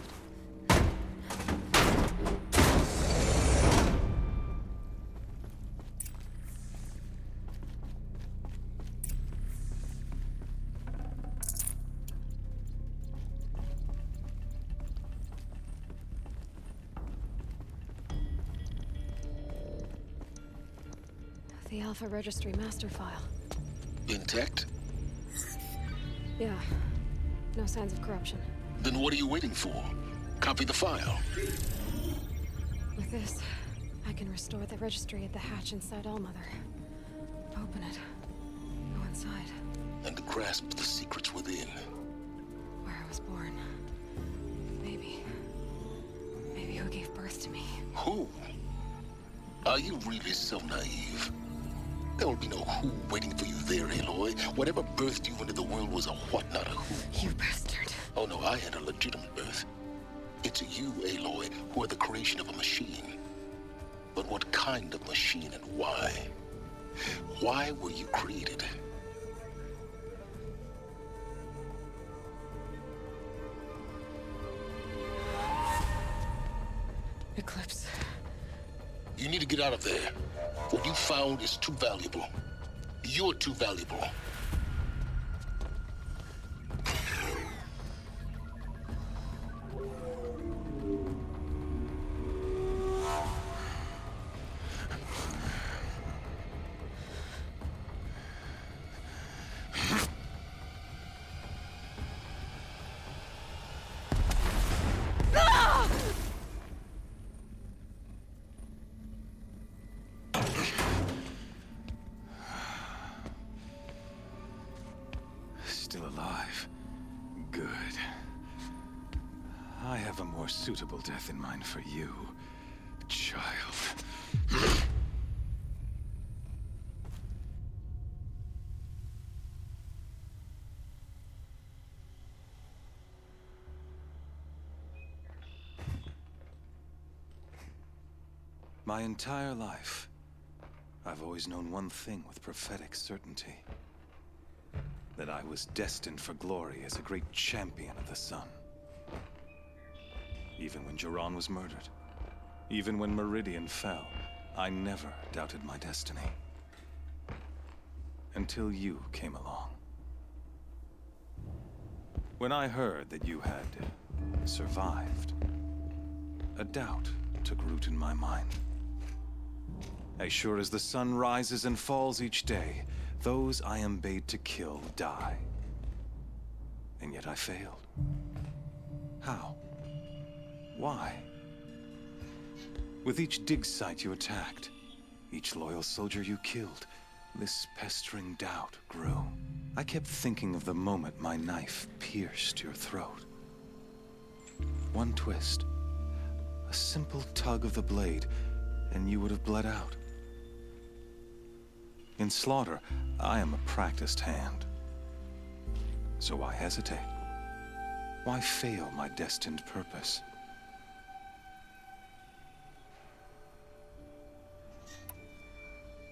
The Alpha Registry master file. Intact? Yeah. No signs of corruption. Then what are you waiting for? Copy the file. With this, I can restore the registry at the hatch inside Allmother. Open it. Go inside. And grasp the secrets within. Where I was born. Maybe who gave birth to me. Who? Are you really so naive? There will be no who waiting for you there, Aloy. Whatever birthed you into the world was a what, not a who. You bastard. Oh no, I had a legitimate birth. It's you, Aloy, who are the creation of a machine. But what kind of machine and why? Why were you created? Eclipse. You need to get out of there. What you found is too valuable. You're too valuable. Still alive. Good. I have a more suitable death in mind for you, child. My entire life, I've always known one thing with prophetic certainty. That I was destined for glory as a great champion of the sun. Even when Jiran was murdered, even when Meridian fell, I never doubted my destiny. Until you came along. When I heard that you had survived, a doubt took root in my mind. As sure as the sun rises and falls each day, those I am bade to kill die. And yet I failed. How? Why? With each dig site you attacked, each loyal soldier you killed, this pestering doubt grew. I kept thinking of the moment my knife pierced your throat. One twist, a simple tug of the blade, and you would have bled out. In slaughter, I am a practiced hand. So why hesitate? Why fail my destined purpose?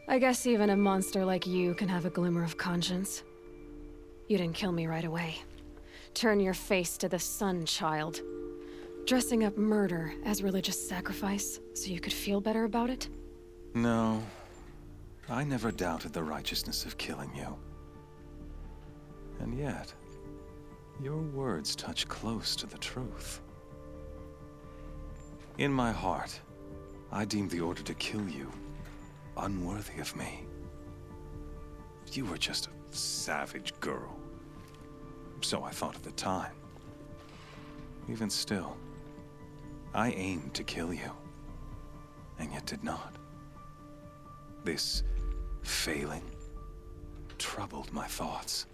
I guess even a monster like you can have a glimmer of conscience. You didn't kill me right away. Turn your face to the sun, child. Dressing up murder as religious sacrifice so you could feel better about it? No. I never doubted the righteousness of killing you. And yet, your words touch close to the truth. In my heart, I deemed the order to kill you unworthy of me. You were just a savage girl. So I thought at the time. Even still, I aimed to kill you, and yet did not. This failing troubled my thoughts,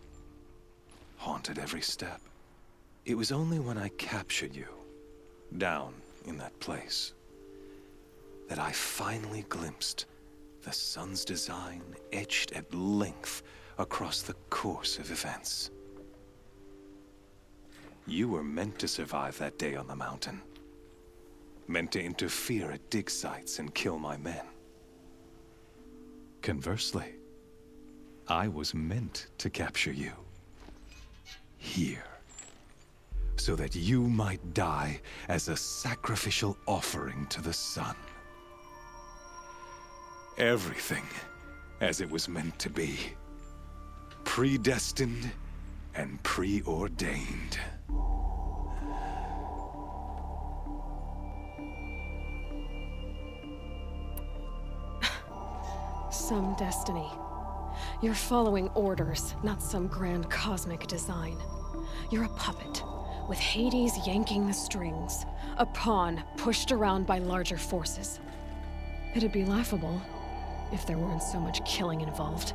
haunted every step. It was only when I captured you, down in that place, that I finally glimpsed the sun's design etched at length across the course of events. You were meant to survive that day on the mountain. Meant to interfere at dig sites and kill my men. Conversely, I was meant to capture you. Here. So that you might die as a sacrificial offering to the sun. Everything as it was meant to be. Predestined and preordained. Some destiny. You're following orders, not some grand cosmic design. You're a puppet, with Hades yanking the strings. A pawn pushed around by larger forces. It'd be laughable if there weren't so much killing involved.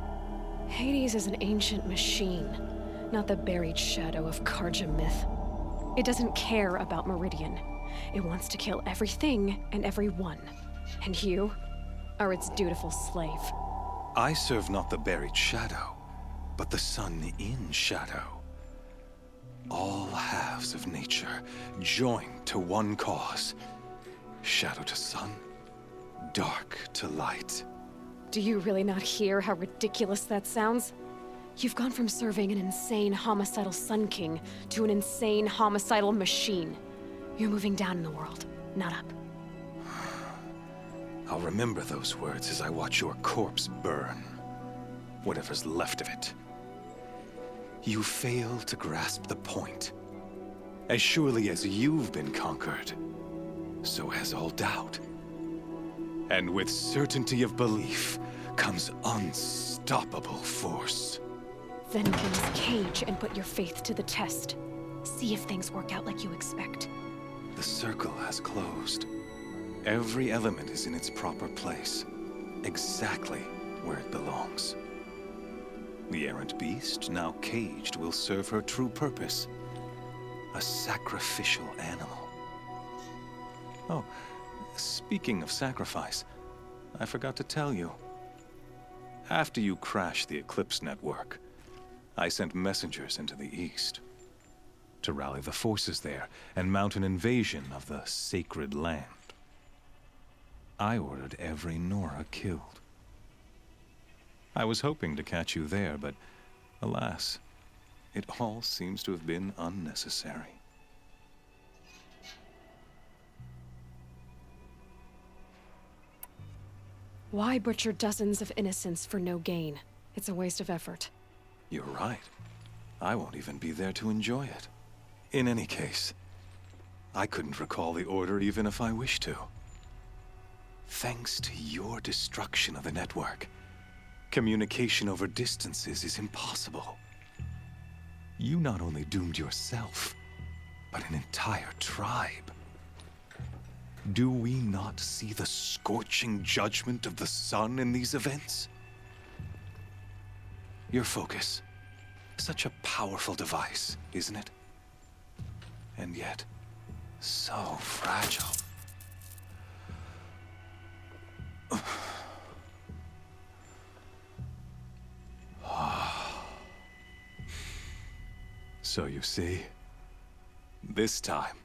Hades is an ancient machine, not the buried shadow of Karja myth. It doesn't care about Meridian. It wants to kill everything and everyone. And you are its dutiful slave. I serve not the buried shadow, but the sun in shadow. All halves of nature joined to one cause. Shadow to sun, dark to light. Do you really not hear how ridiculous that sounds? You've gone from serving an insane homicidal Sun King to an insane homicidal machine. You're moving down in the world, not up. I'll remember those words as I watch your corpse burn. Whatever's left of it. You fail to grasp the point. As surely as you've been conquered, so has all doubt. And with certainty of belief comes unstoppable force. Then open this cage and put your faith to the test. See if things work out like you expect. The circle has closed. Every element is in its proper place, exactly where it belongs. The errant beast, now caged, will serve her true purpose. A sacrificial animal. Oh, speaking of sacrifice, I forgot to tell you. After you crashed the Eclipse network, I sent messengers into the east to rally the forces there and mount an invasion of the sacred land. I ordered every Nora killed. I was hoping to catch you there, but alas, it all seems to have been unnecessary. Why butcher dozens of innocents for no gain? It's a waste of effort. You're right. I won't even be there to enjoy it. In any case, I couldn't recall the order even if I wished to. Thanks to your destruction of the network, communication over distances is impossible. You not only doomed yourself, but an entire tribe. Do we not see the scorching judgment of the sun in these events? Your focus. Such a powerful device, isn't it? And yet, so fragile. So you see, this time,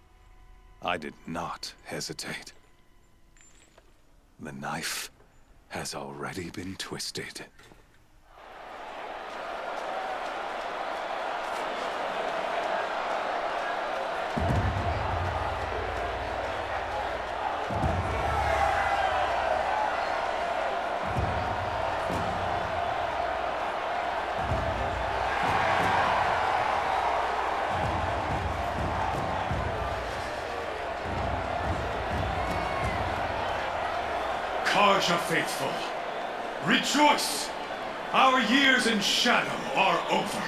I did not hesitate. The knife has already been twisted. Karja faithful, rejoice! Our years in shadow are over.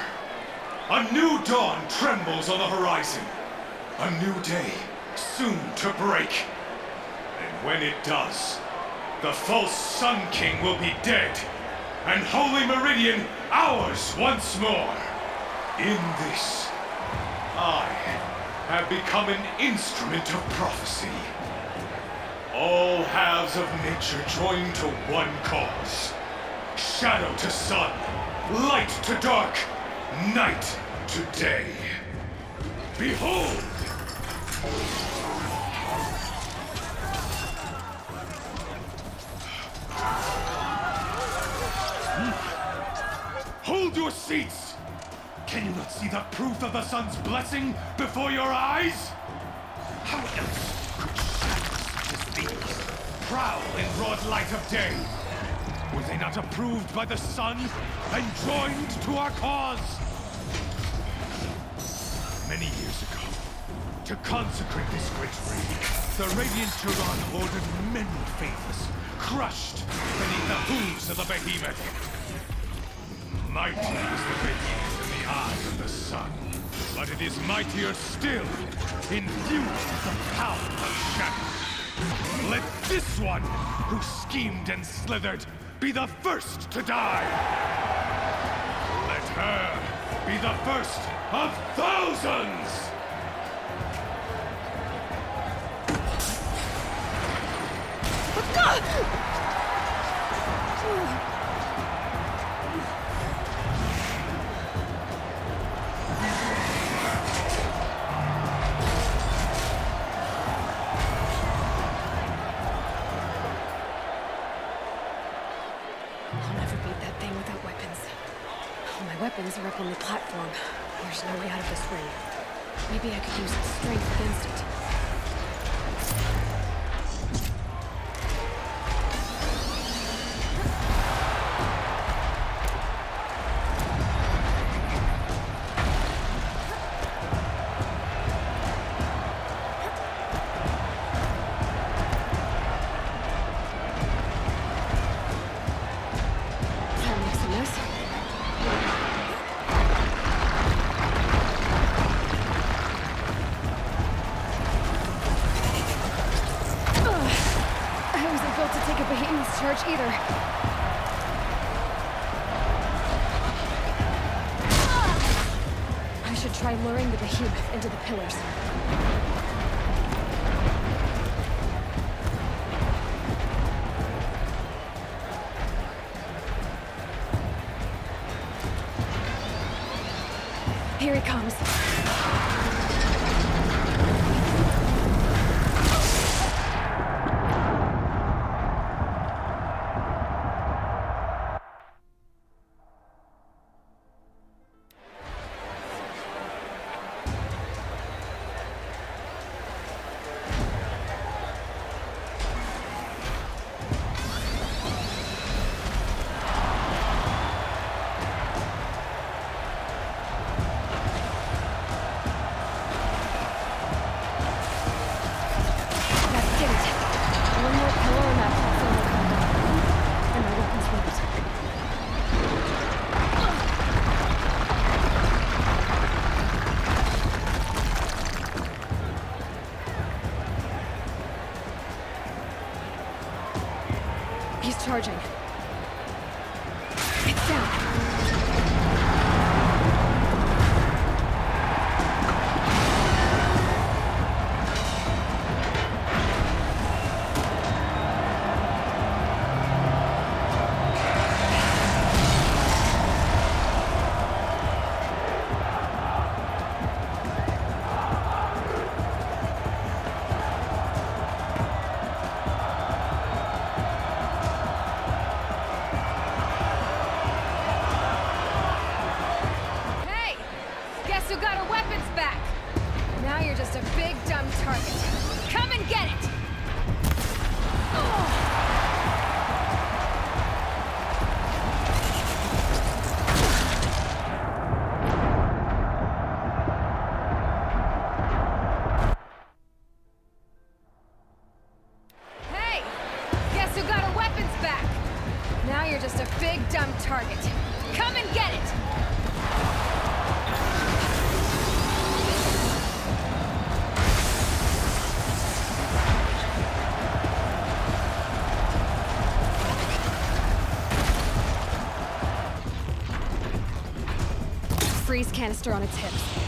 A new dawn trembles on the horizon. A new day soon to break. And when it does, the false Sun King will be dead, and Holy Meridian ours once more. In this, I have become an instrument of prophecy. All halves of nature join to one cause. Shadow to sun, light to dark, night to day. Behold! Hold your seats! Can you not see the proof of the sun's blessing before your eyes? How else could shadows such as these prowl in broad light of day? Were they not approved by the sun and joined to our cause? Many years ago, to consecrate this great raid, the Radiant Turan ordered many favors, crushed beneath the hooves of the behemoth. Mighty is the behemoth in the eyes of the sun, but it is mightier still, infused with the power of shadow. Let this one, who schemed and slithered, be the first to die! Let her be the first of thousands! Weapons are up on the platform. There's no way out of this ring. Maybe I could use its strength against it. Either. I should try luring the behemoth into the pillars. Here he comes. He's charging. It's down. Freeze canister on its hips.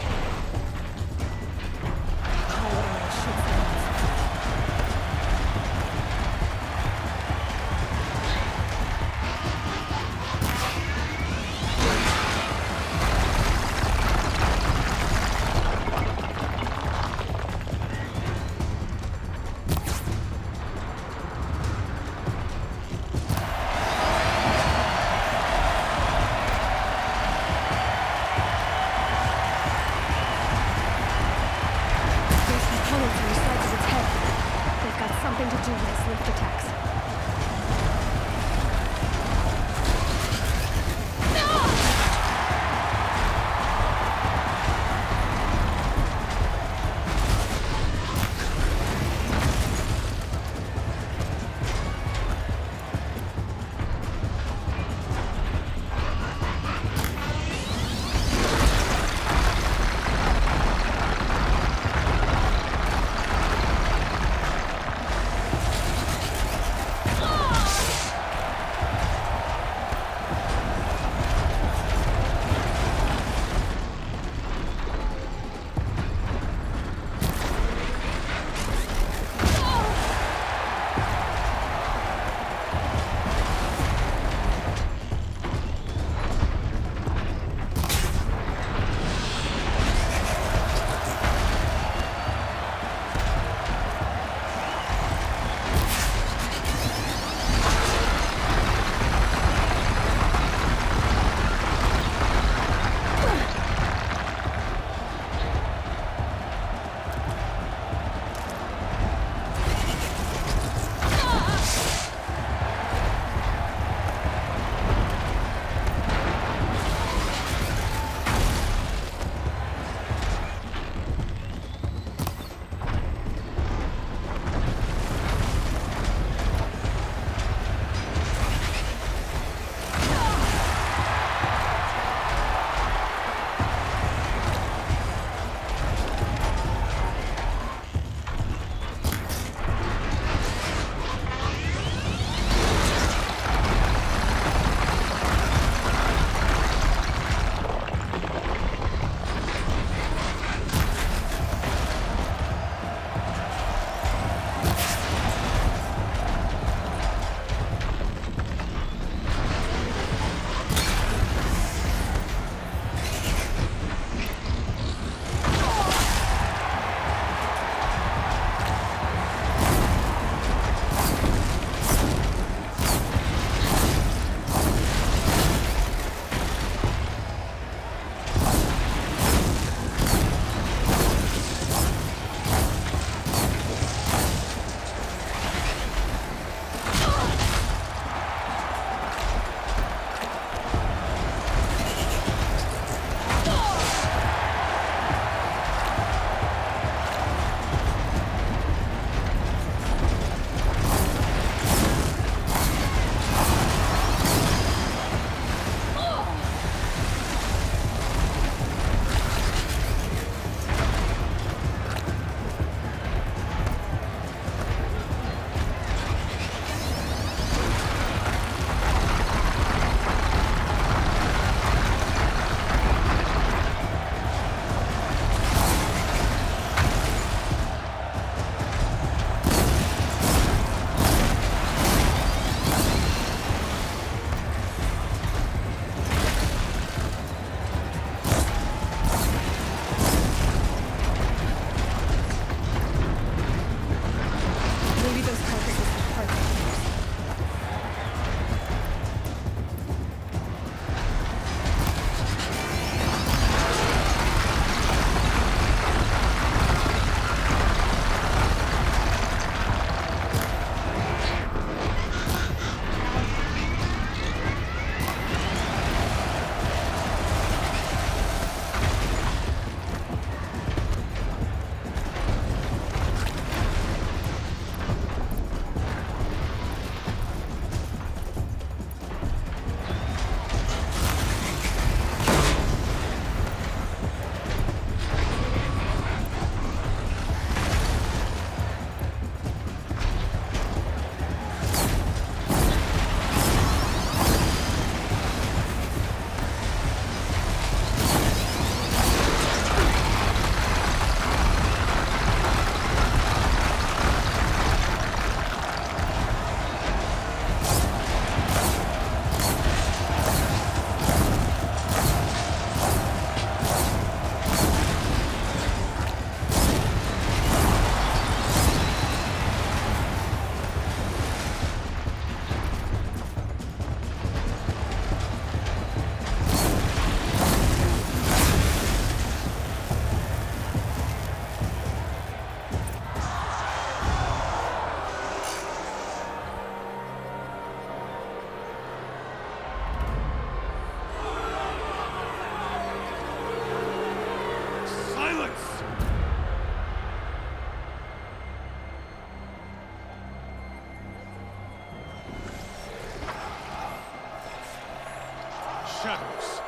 shadows.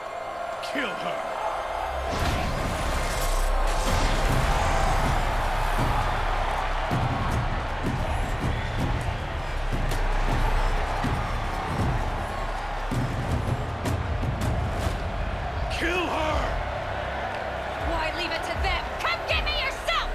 Kill her. Kill her! Why leave it to them? Come get me yourself!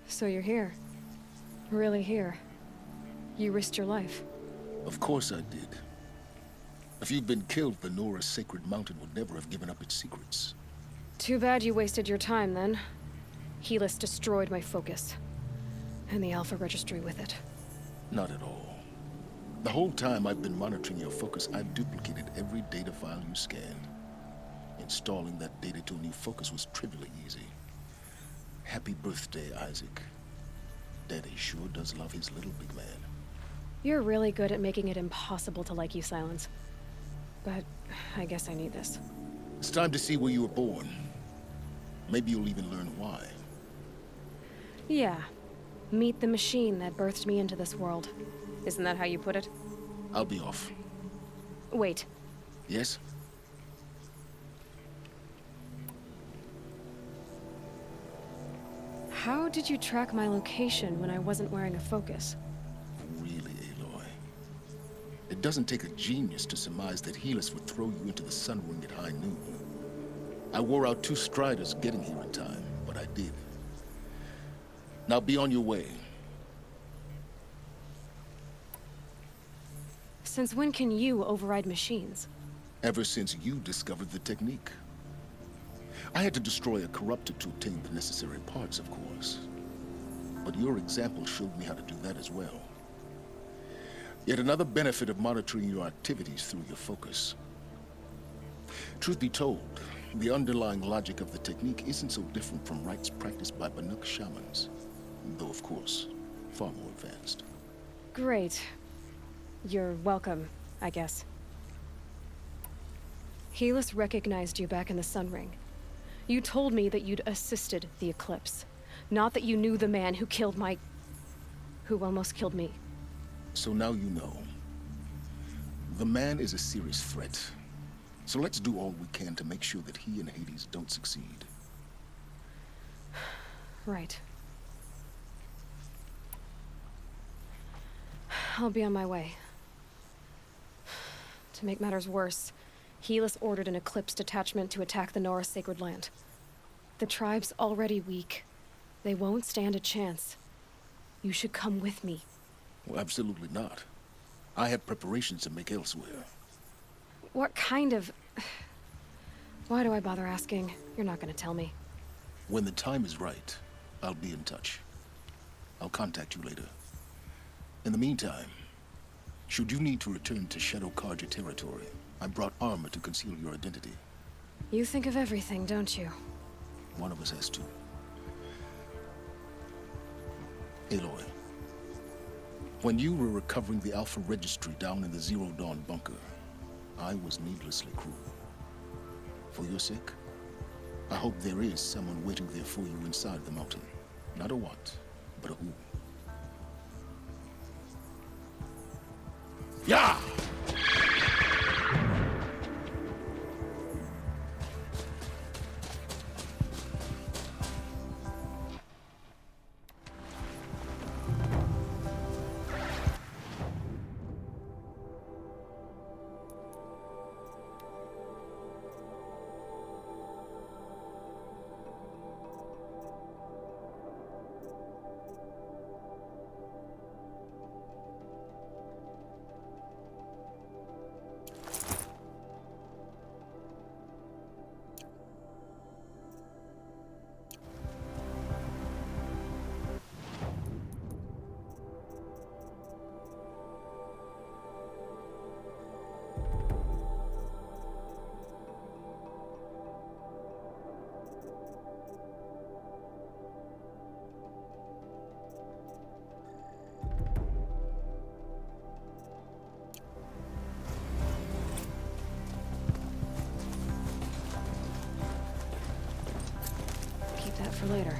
So you're here. Really here. You risked your life. Of course I did. If you'd been killed, the Nora's sacred mountain would never have given up its secrets. Too bad you wasted your time, then. Helis destroyed my focus. And the Alpha Registry with it. Not at all. The whole time I've been monitoring your focus, I've duplicated every data file you scanned. Installing that data to a new focus was trivially easy. Happy birthday, Isaac. Daddy sure does love his little big man. You're really good at making it impossible to like you, Silence. But I guess I need this. It's time to see where you were born. Maybe you'll even learn why. Yeah. Meet the machine that birthed me into this world. Isn't that how you put it? I'll be off. Wait. Yes? How did you track my location when I wasn't wearing a focus? Really, Aloy? It doesn't take a genius to surmise that Helis would throw you into the sun ring at high noon. I wore out 2 striders getting here in time, but I did. Now be on your way. Since when can you override machines? Ever since you discovered the technique. I had to destroy a corruptor to obtain the necessary parts, of course. But your example showed me how to do that as well. Yet another benefit of monitoring your activities through your focus. Truth be told, the underlying logic of the technique isn't so different from rites practiced by Banuk shamans. Though, of course, far more advanced. Great. You're welcome, I guess. Helis recognized you back in the Sun Ring. You told me that you'd assisted the Eclipse. Not that you knew the man who almost killed me. So now you know. The man is a serious threat. So let's do all we can to make sure that he and Hades don't succeed. Right. I'll be on my way. To make matters worse, Helis ordered an Eclipse detachment to attack the Nora Sacred Land. The tribe's already weak. They won't stand a chance. You should come with me. Well, absolutely not. I have preparations to make elsewhere. What kind of... Why do I bother asking? You're not gonna tell me. When the time is right, I'll be in touch. I'll contact you later. In the meantime, should you need to return to Shadow Karja territory, I brought armor to conceal your identity. You think of everything, don't you? One of us has to. Aloy, when you were recovering the Alpha Registry down in the Zero Dawn bunker, I was needlessly cruel. For your sake, I hope there is someone waiting there for you inside the mountain. Not a what, but a who. Yeah! for later.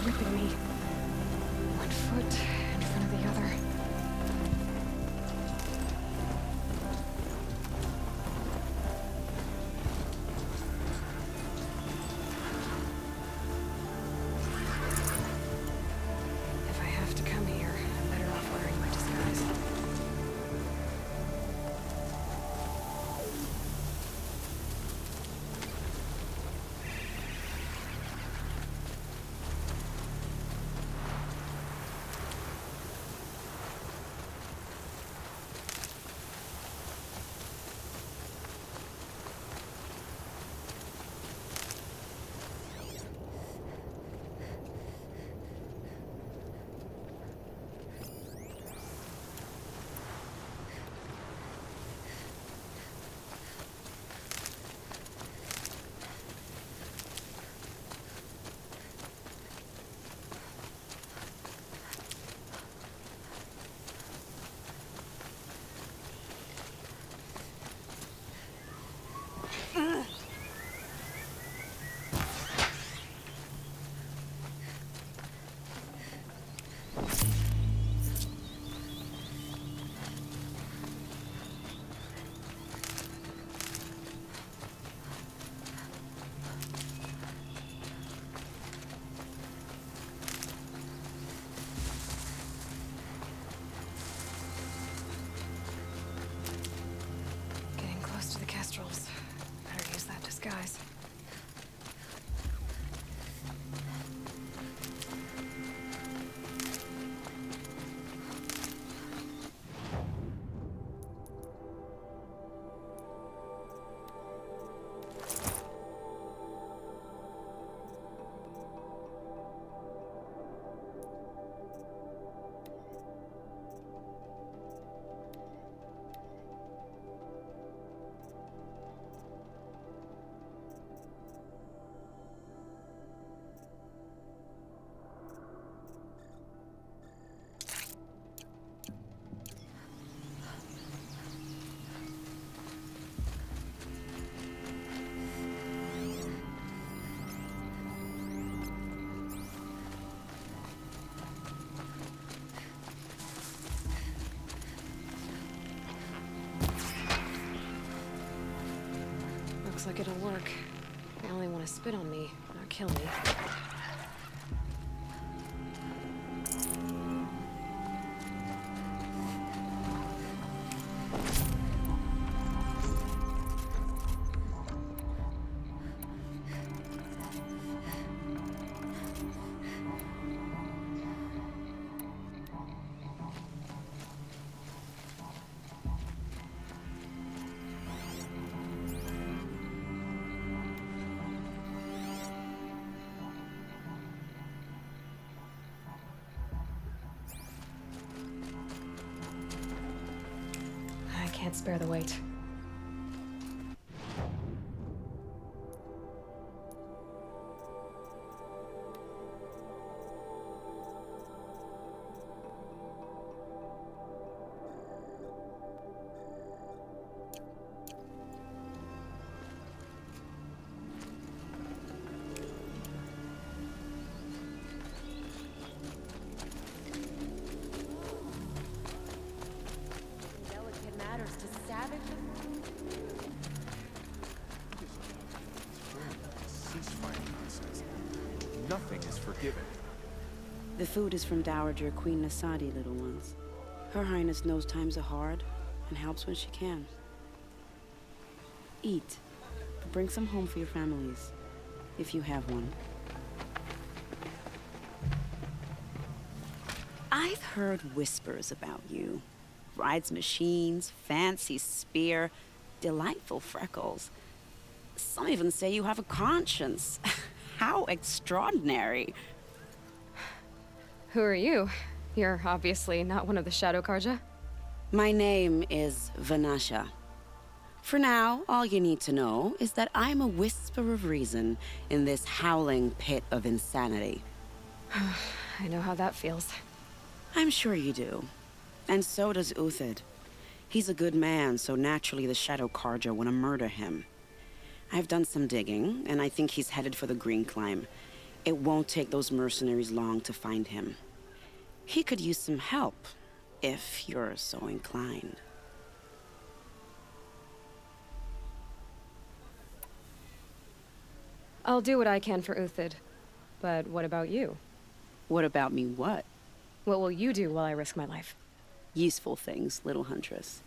Ripping me. One foot in front of the other. If I have to come here, I'm better off wearing my disguise. Getting close to the Kestrels. Better use that disguise. Looks like it'll work. They only want to spit on me, not kill me. Can't spare the weight. Delicate matters to savage everything is forgiven. The food is from Dowager Queen Nasadi, little ones. Her Highness knows times are hard and helps when she can. Eat, but bring some home for your families, if you have one. I've heard whispers about you. Rides machines, fancy spear, delightful freckles. Some even say you have a conscience. How extraordinary. Who are you? You're obviously not one of the Shadow Karja. My name is Vanasha. For now, all you need to know is that I'm a whisper of reason in this howling pit of insanity. I know how that feels. I'm sure you do. And so does Uthid. He's a good man, so naturally the Shadow Karja want to murder him. I've done some digging, and I think he's headed for the Green Climb. It won't take those mercenaries long to find him. He could use some help, if you're so inclined. I'll do what I can for Uthid. But what about you? What about me what? What will you do while I risk my life? Useful things, little huntress.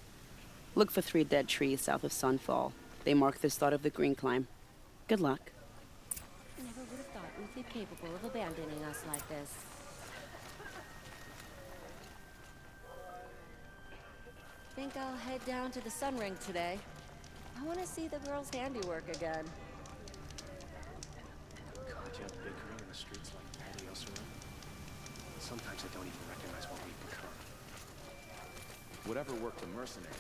Look for 3 dead trees south of Sunfall. They mark the start of the Green Climb. Good luck. Never would have thought Uthid capable of abandoning us like this. Think I'll head down to the Sun Ring today. I want to see the girls' handiwork again. Karja bickering in the streets like patios around. Sometimes I don't even recognize what we've become. Whatever worked the mercenaries.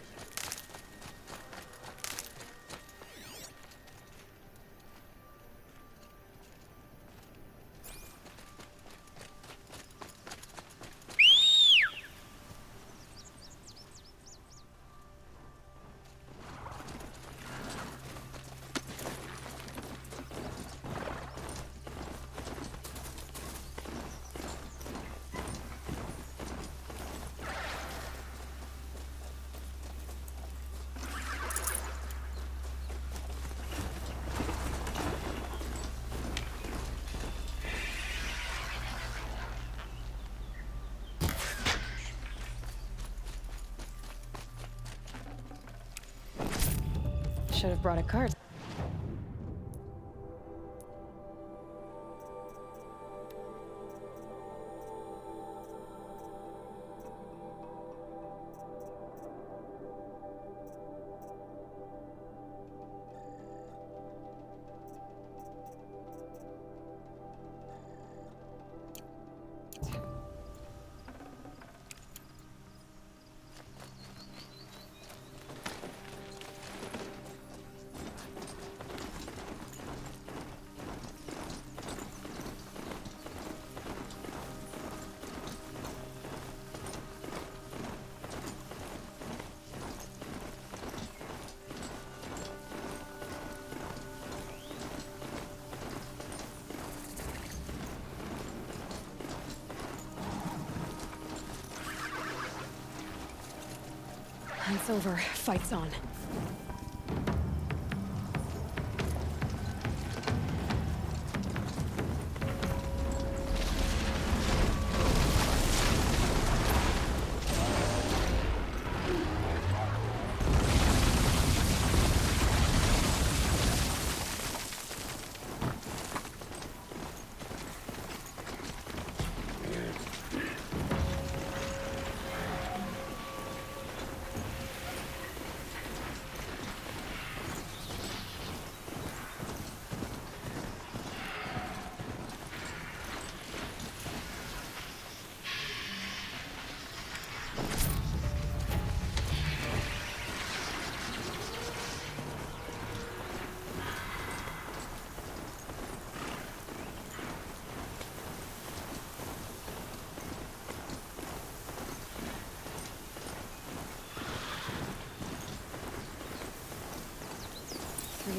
Should have brought a cart. It's over. Fight's on.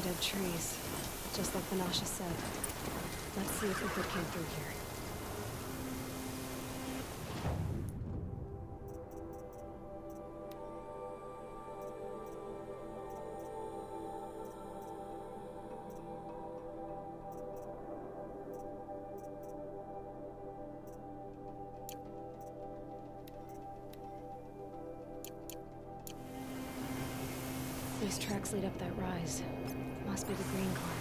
Dead trees, just like Vanasha said. Let's see if Uthid came through here. These tracks lead up that rise. Must be the green climb.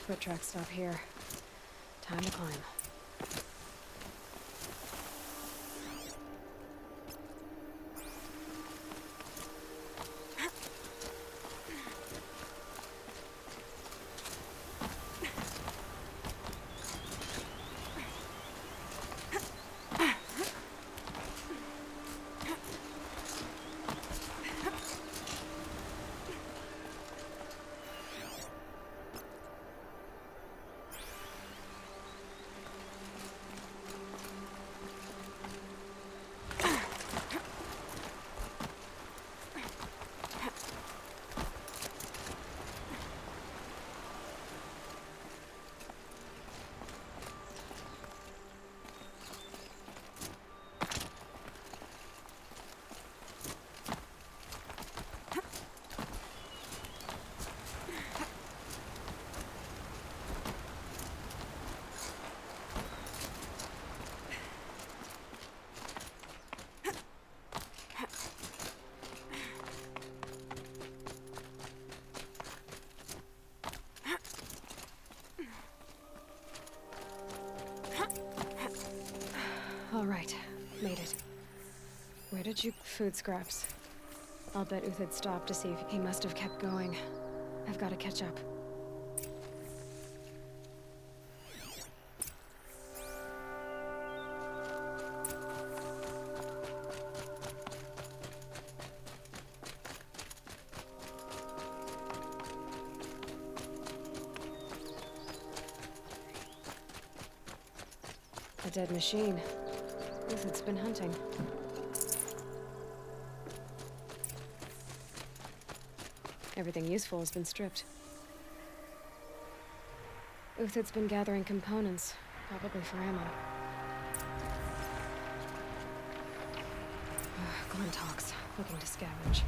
Foot tracks stop here. Time to climb. All right, made it. Where did you... Food scraps. I'll bet Uthid stopped to see if he must have kept going. I've got to catch up. A dead machine. Uthid's been hunting. Everything useful has been stripped. Uthid's been gathering components, probably for ammo. Glintox, looking to scavenge.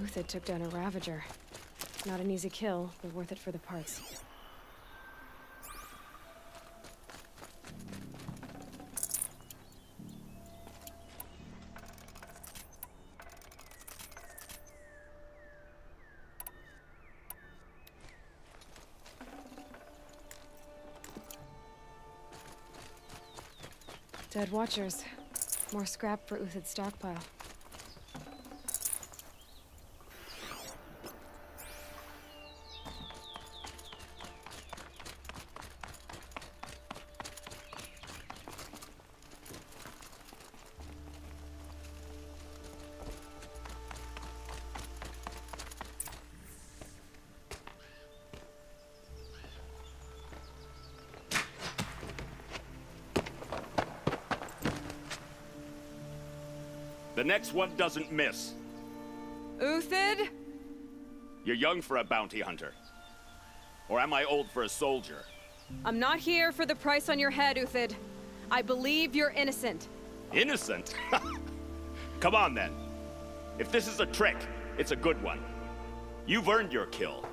Uthid took down a Ravager. Not an easy kill, but worth it for the parts. Dead Watchers. More scrap for Uthid's stockpile. The next one doesn't miss. Uthid? You're young for a bounty hunter. Or am I old for a soldier? I'm not here for the price on your head, Uthid. I believe you're innocent. Innocent? Come on, then. If this is a trick, it's a good one. You've earned your kill.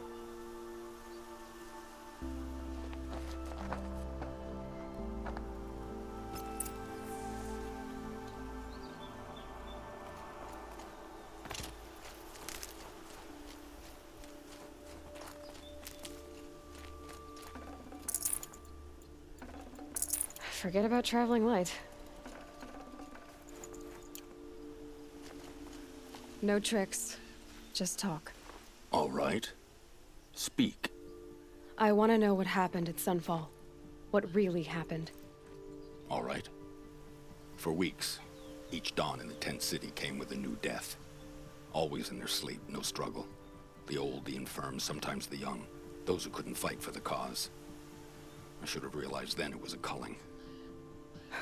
Forget about traveling light. No tricks. Just talk. All right. Speak. I want to know what happened at Sunfall. What really happened. All right. For weeks, each dawn in the tent city came with a new death. Always in their sleep, no struggle. The old, the infirm, sometimes the young. Those who couldn't fight for the cause. I should have realized then it was a culling.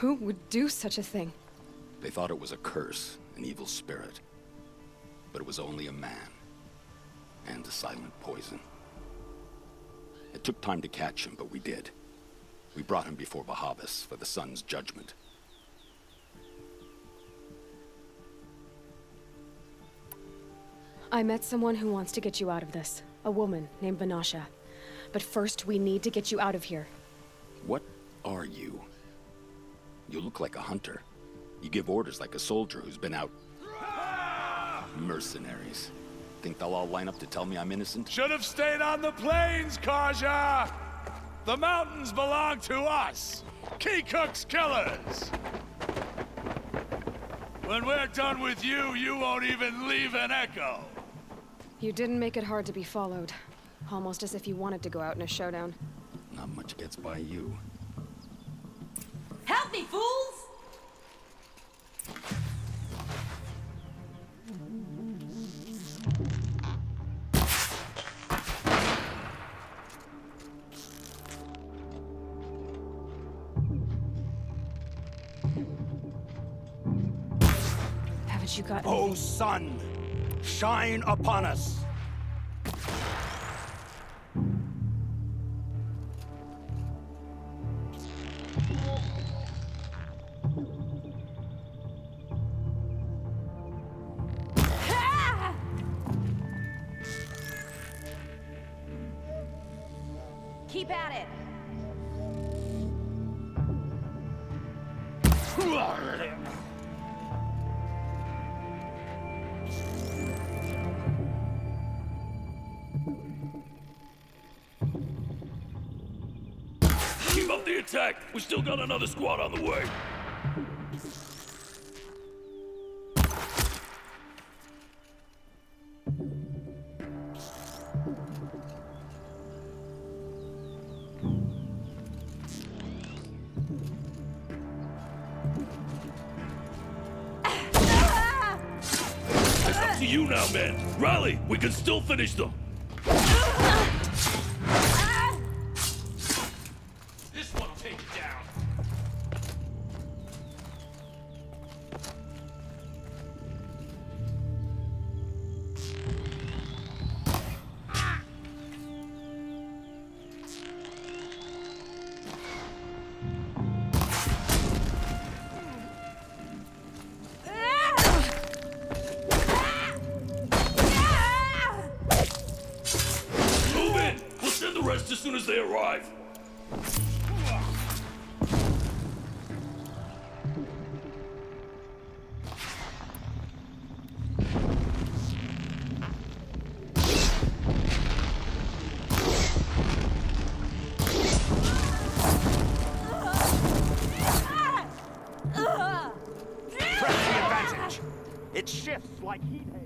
Who would do such a thing? They thought it was a curse, an evil spirit. But it was only a man. And a silent poison. It took time to catch him, but we did. We brought him before Bahavas for the sun's judgment. I met someone who wants to get you out of this. A woman named Vanasha. But first, we need to get you out of here. What are you? You look like a hunter. You give orders like a soldier who's been out. Mercenaries. Think they'll all line up to tell me I'm innocent? Should have stayed on the plains, Karja! The mountains belong to us! Keycook's killers! When we're done with you, you won't even leave an echo! You didn't make it hard to be followed. Almost as if you wanted to go out in a showdown. Not much gets by you. Help me, fools! Haven't you got Oh, anything? sun! Shine upon us! Keep at it! Keep up! the attack! We still got another squad on the way! It's up to you now, man! Rally! We can still finish them! This one will take you down! Move in! We'll send the rest as soon as they arrive! Press the advantage. It shifts like heat haze.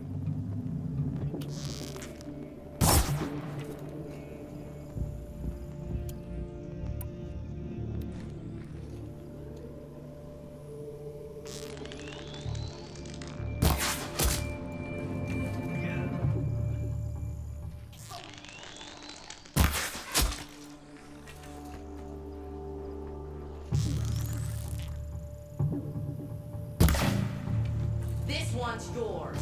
This one's yours.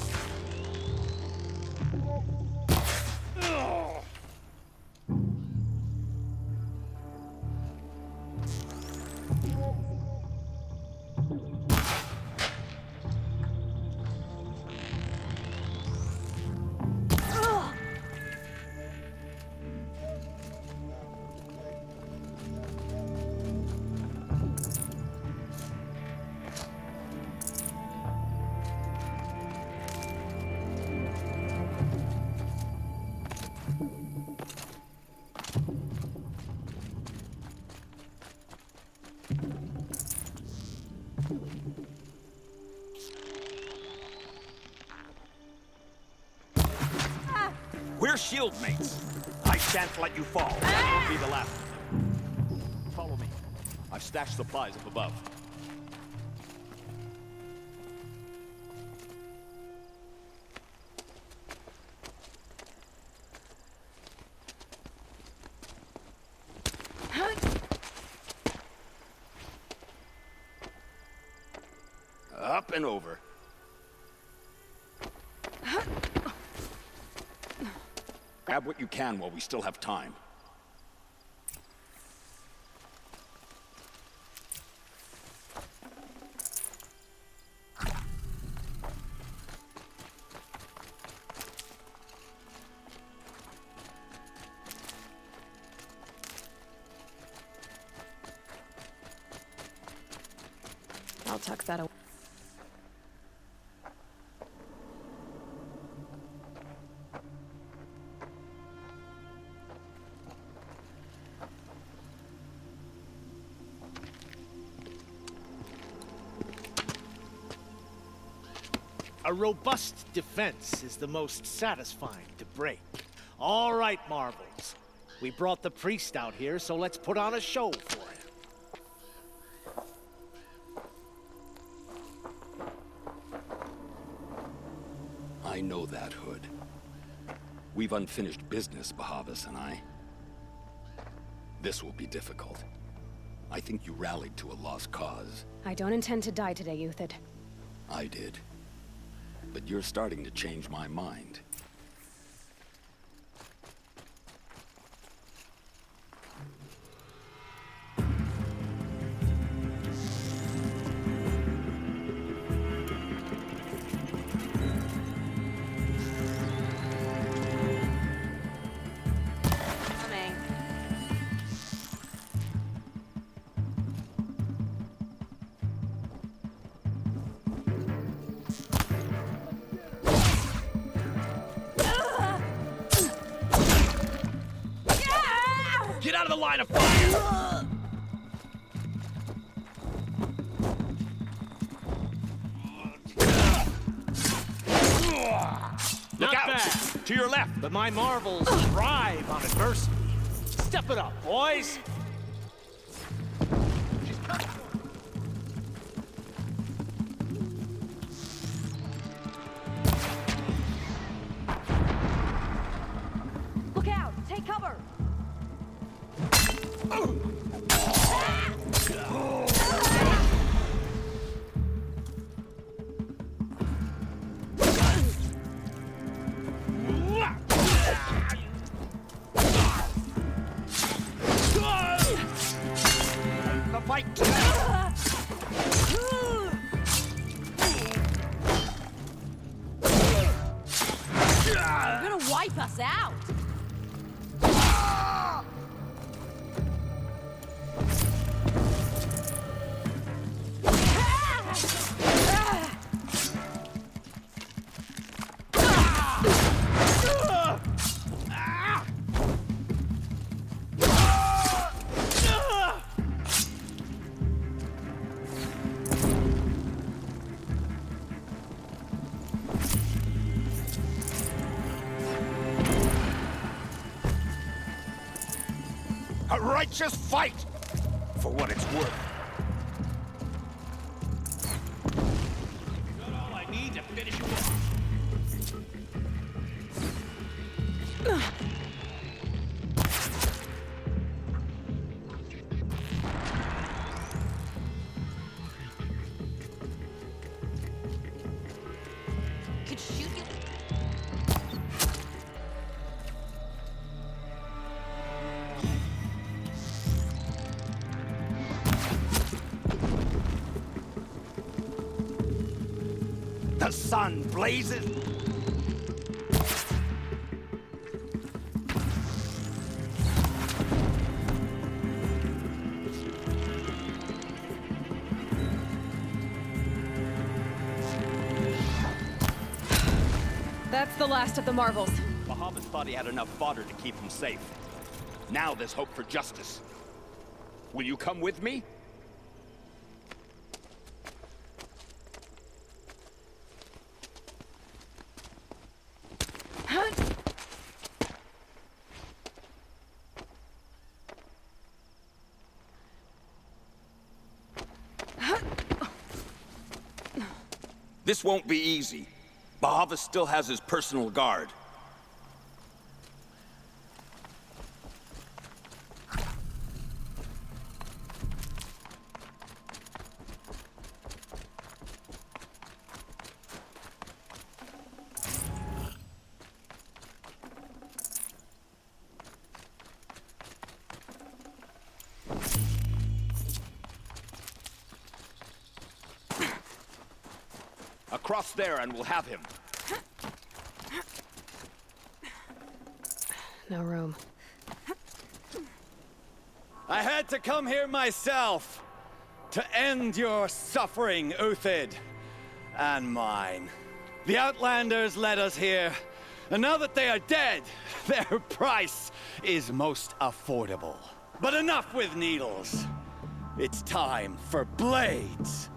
We're shield mates. I shan't let you fall. That won't be the last. Follow me. I've stashed supplies up above. Up and over. Grab what you can while we still have time. I'll tuck that away. A robust defense is the most satisfying to break. All right, Marvels. We brought the priest out here, so let's put on a show for him. I know that, Hood. We've unfinished business, Bahavas and I. This will be difficult. I think you rallied to a lost cause. I don't intend to die today, Uthid. I did. But you're starting to change my mind. Get out of the line of fire! Not out! bad. To your left! But my marvels thrive on adversity. Step it up, boys. Look out! Take cover! The fight! You're gonna wipe us out! A righteous fight! For what it's worth. Got all I need to finish you off. Could shoot you. The sun blazes. That's the last of the marvels. Bahamut thought he had enough fodder to keep him safe. Now there's hope for justice. Will you come with me? This won't be easy. Bahamut still has his personal guard. Across there and we'll have him. No room. I had to come here myself to end your suffering, Uthid, and mine. The Outlanders led us here, and now that they are dead, their price is most affordable. But enough with needles. It's time for blades.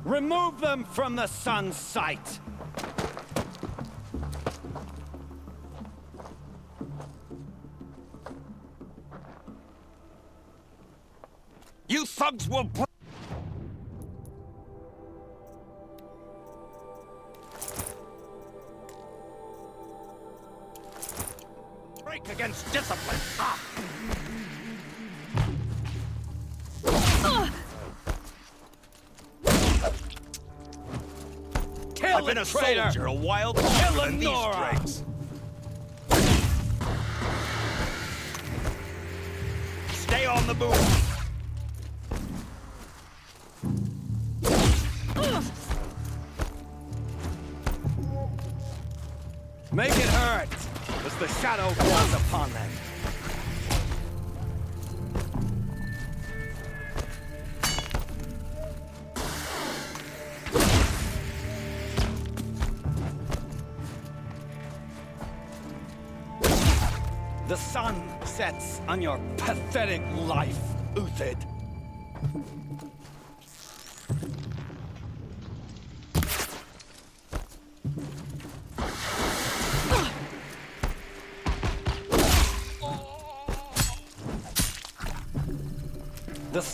Remove them from the sun's sight. You thugs will break against discipline. Ah. I've been a soldier a while longer than these dregs. Stay on the move. Make it hurt as the shadow falls upon them. The sun sets on your pathetic life, Uthid.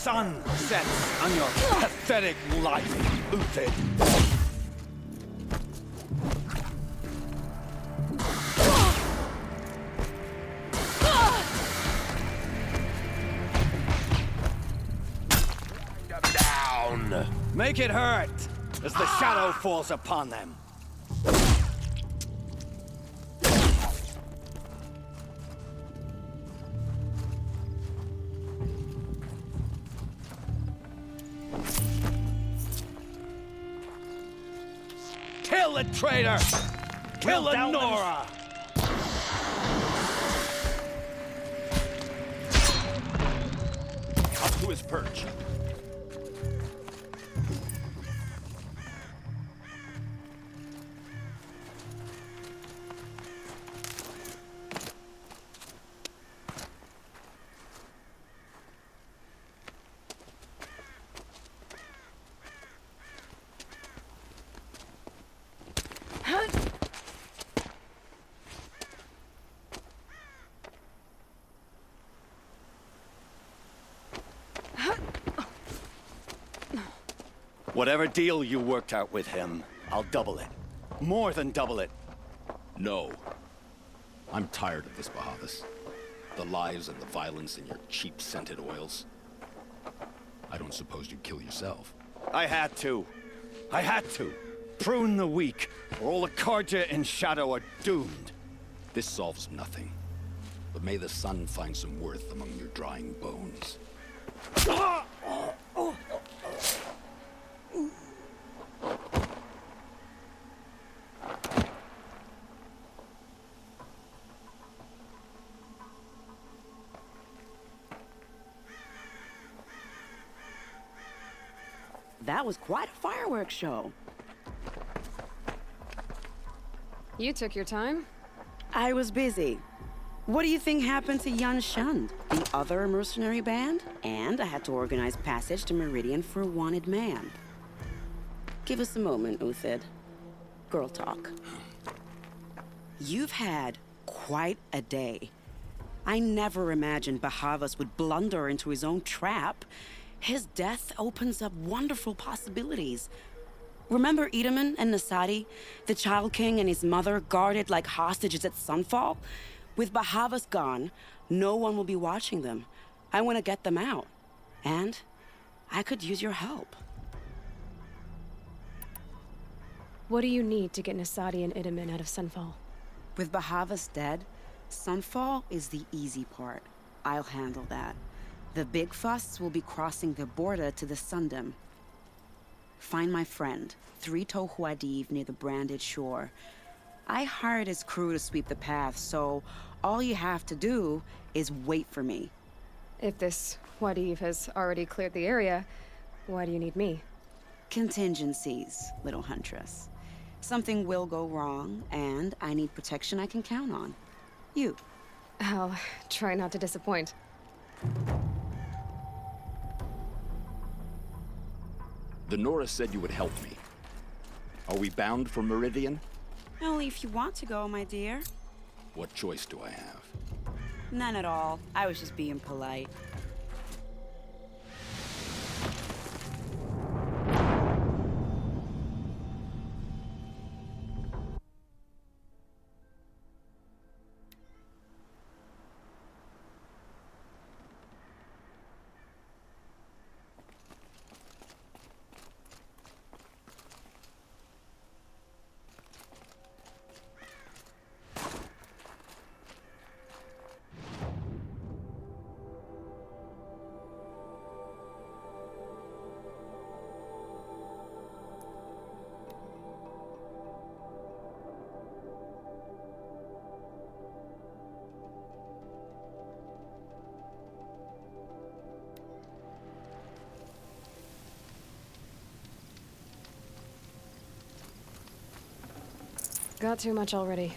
sun sets on your pathetic life, Uthid. Down! Make it hurt as the shadow falls upon them. Kill the traitor! Kill the Nora! Up to his perch. Whatever deal you worked out with him, I'll double it. More than double it. No. I'm tired of this, Bahavas. The lies and the violence in your cheap-scented oils. I don't suppose you'd kill yourself. I had to. I had to. Prune the weak, or all the Karja in Shadow are doomed. This solves nothing. But may the sun find some worth among your drying bones. That was quite a fireworks show. You took your time? I was busy. What do you think happened to Yan Shund, the other mercenary band? And I had to organize passage to Meridian for a wanted man. Give us a moment, Uthid. Girl talk. You've had quite a day. I never imagined Bahavas would blunder into his own trap. His death opens up wonderful possibilities. Remember Edaman and Nasadi, the Child King and his mother guarded like hostages at Sunfall? With Bahavas gone, no one will be watching them. I want to get them out. And I could use your help. What do you need to get Nasadi and Edaman out of Sunfall? With Bahavas dead, Sunfall is the easy part. I'll handle that. The big fuss will be crossing the border to the Sundom. Find my friend, Three-Toe Huadiv, near the branded shore. I hired his crew to sweep the path, so all you have to do is wait for me. If this Huadiv has already cleared the area, why do you need me? Contingencies, little huntress. Something will go wrong, and I need protection I can count on. You. I'll try not to disappoint. The Nora said you would help me. Are we bound for Meridian? Only if you want to go, my dear. What choice do I have? None at all. I was just being polite. Got too much already.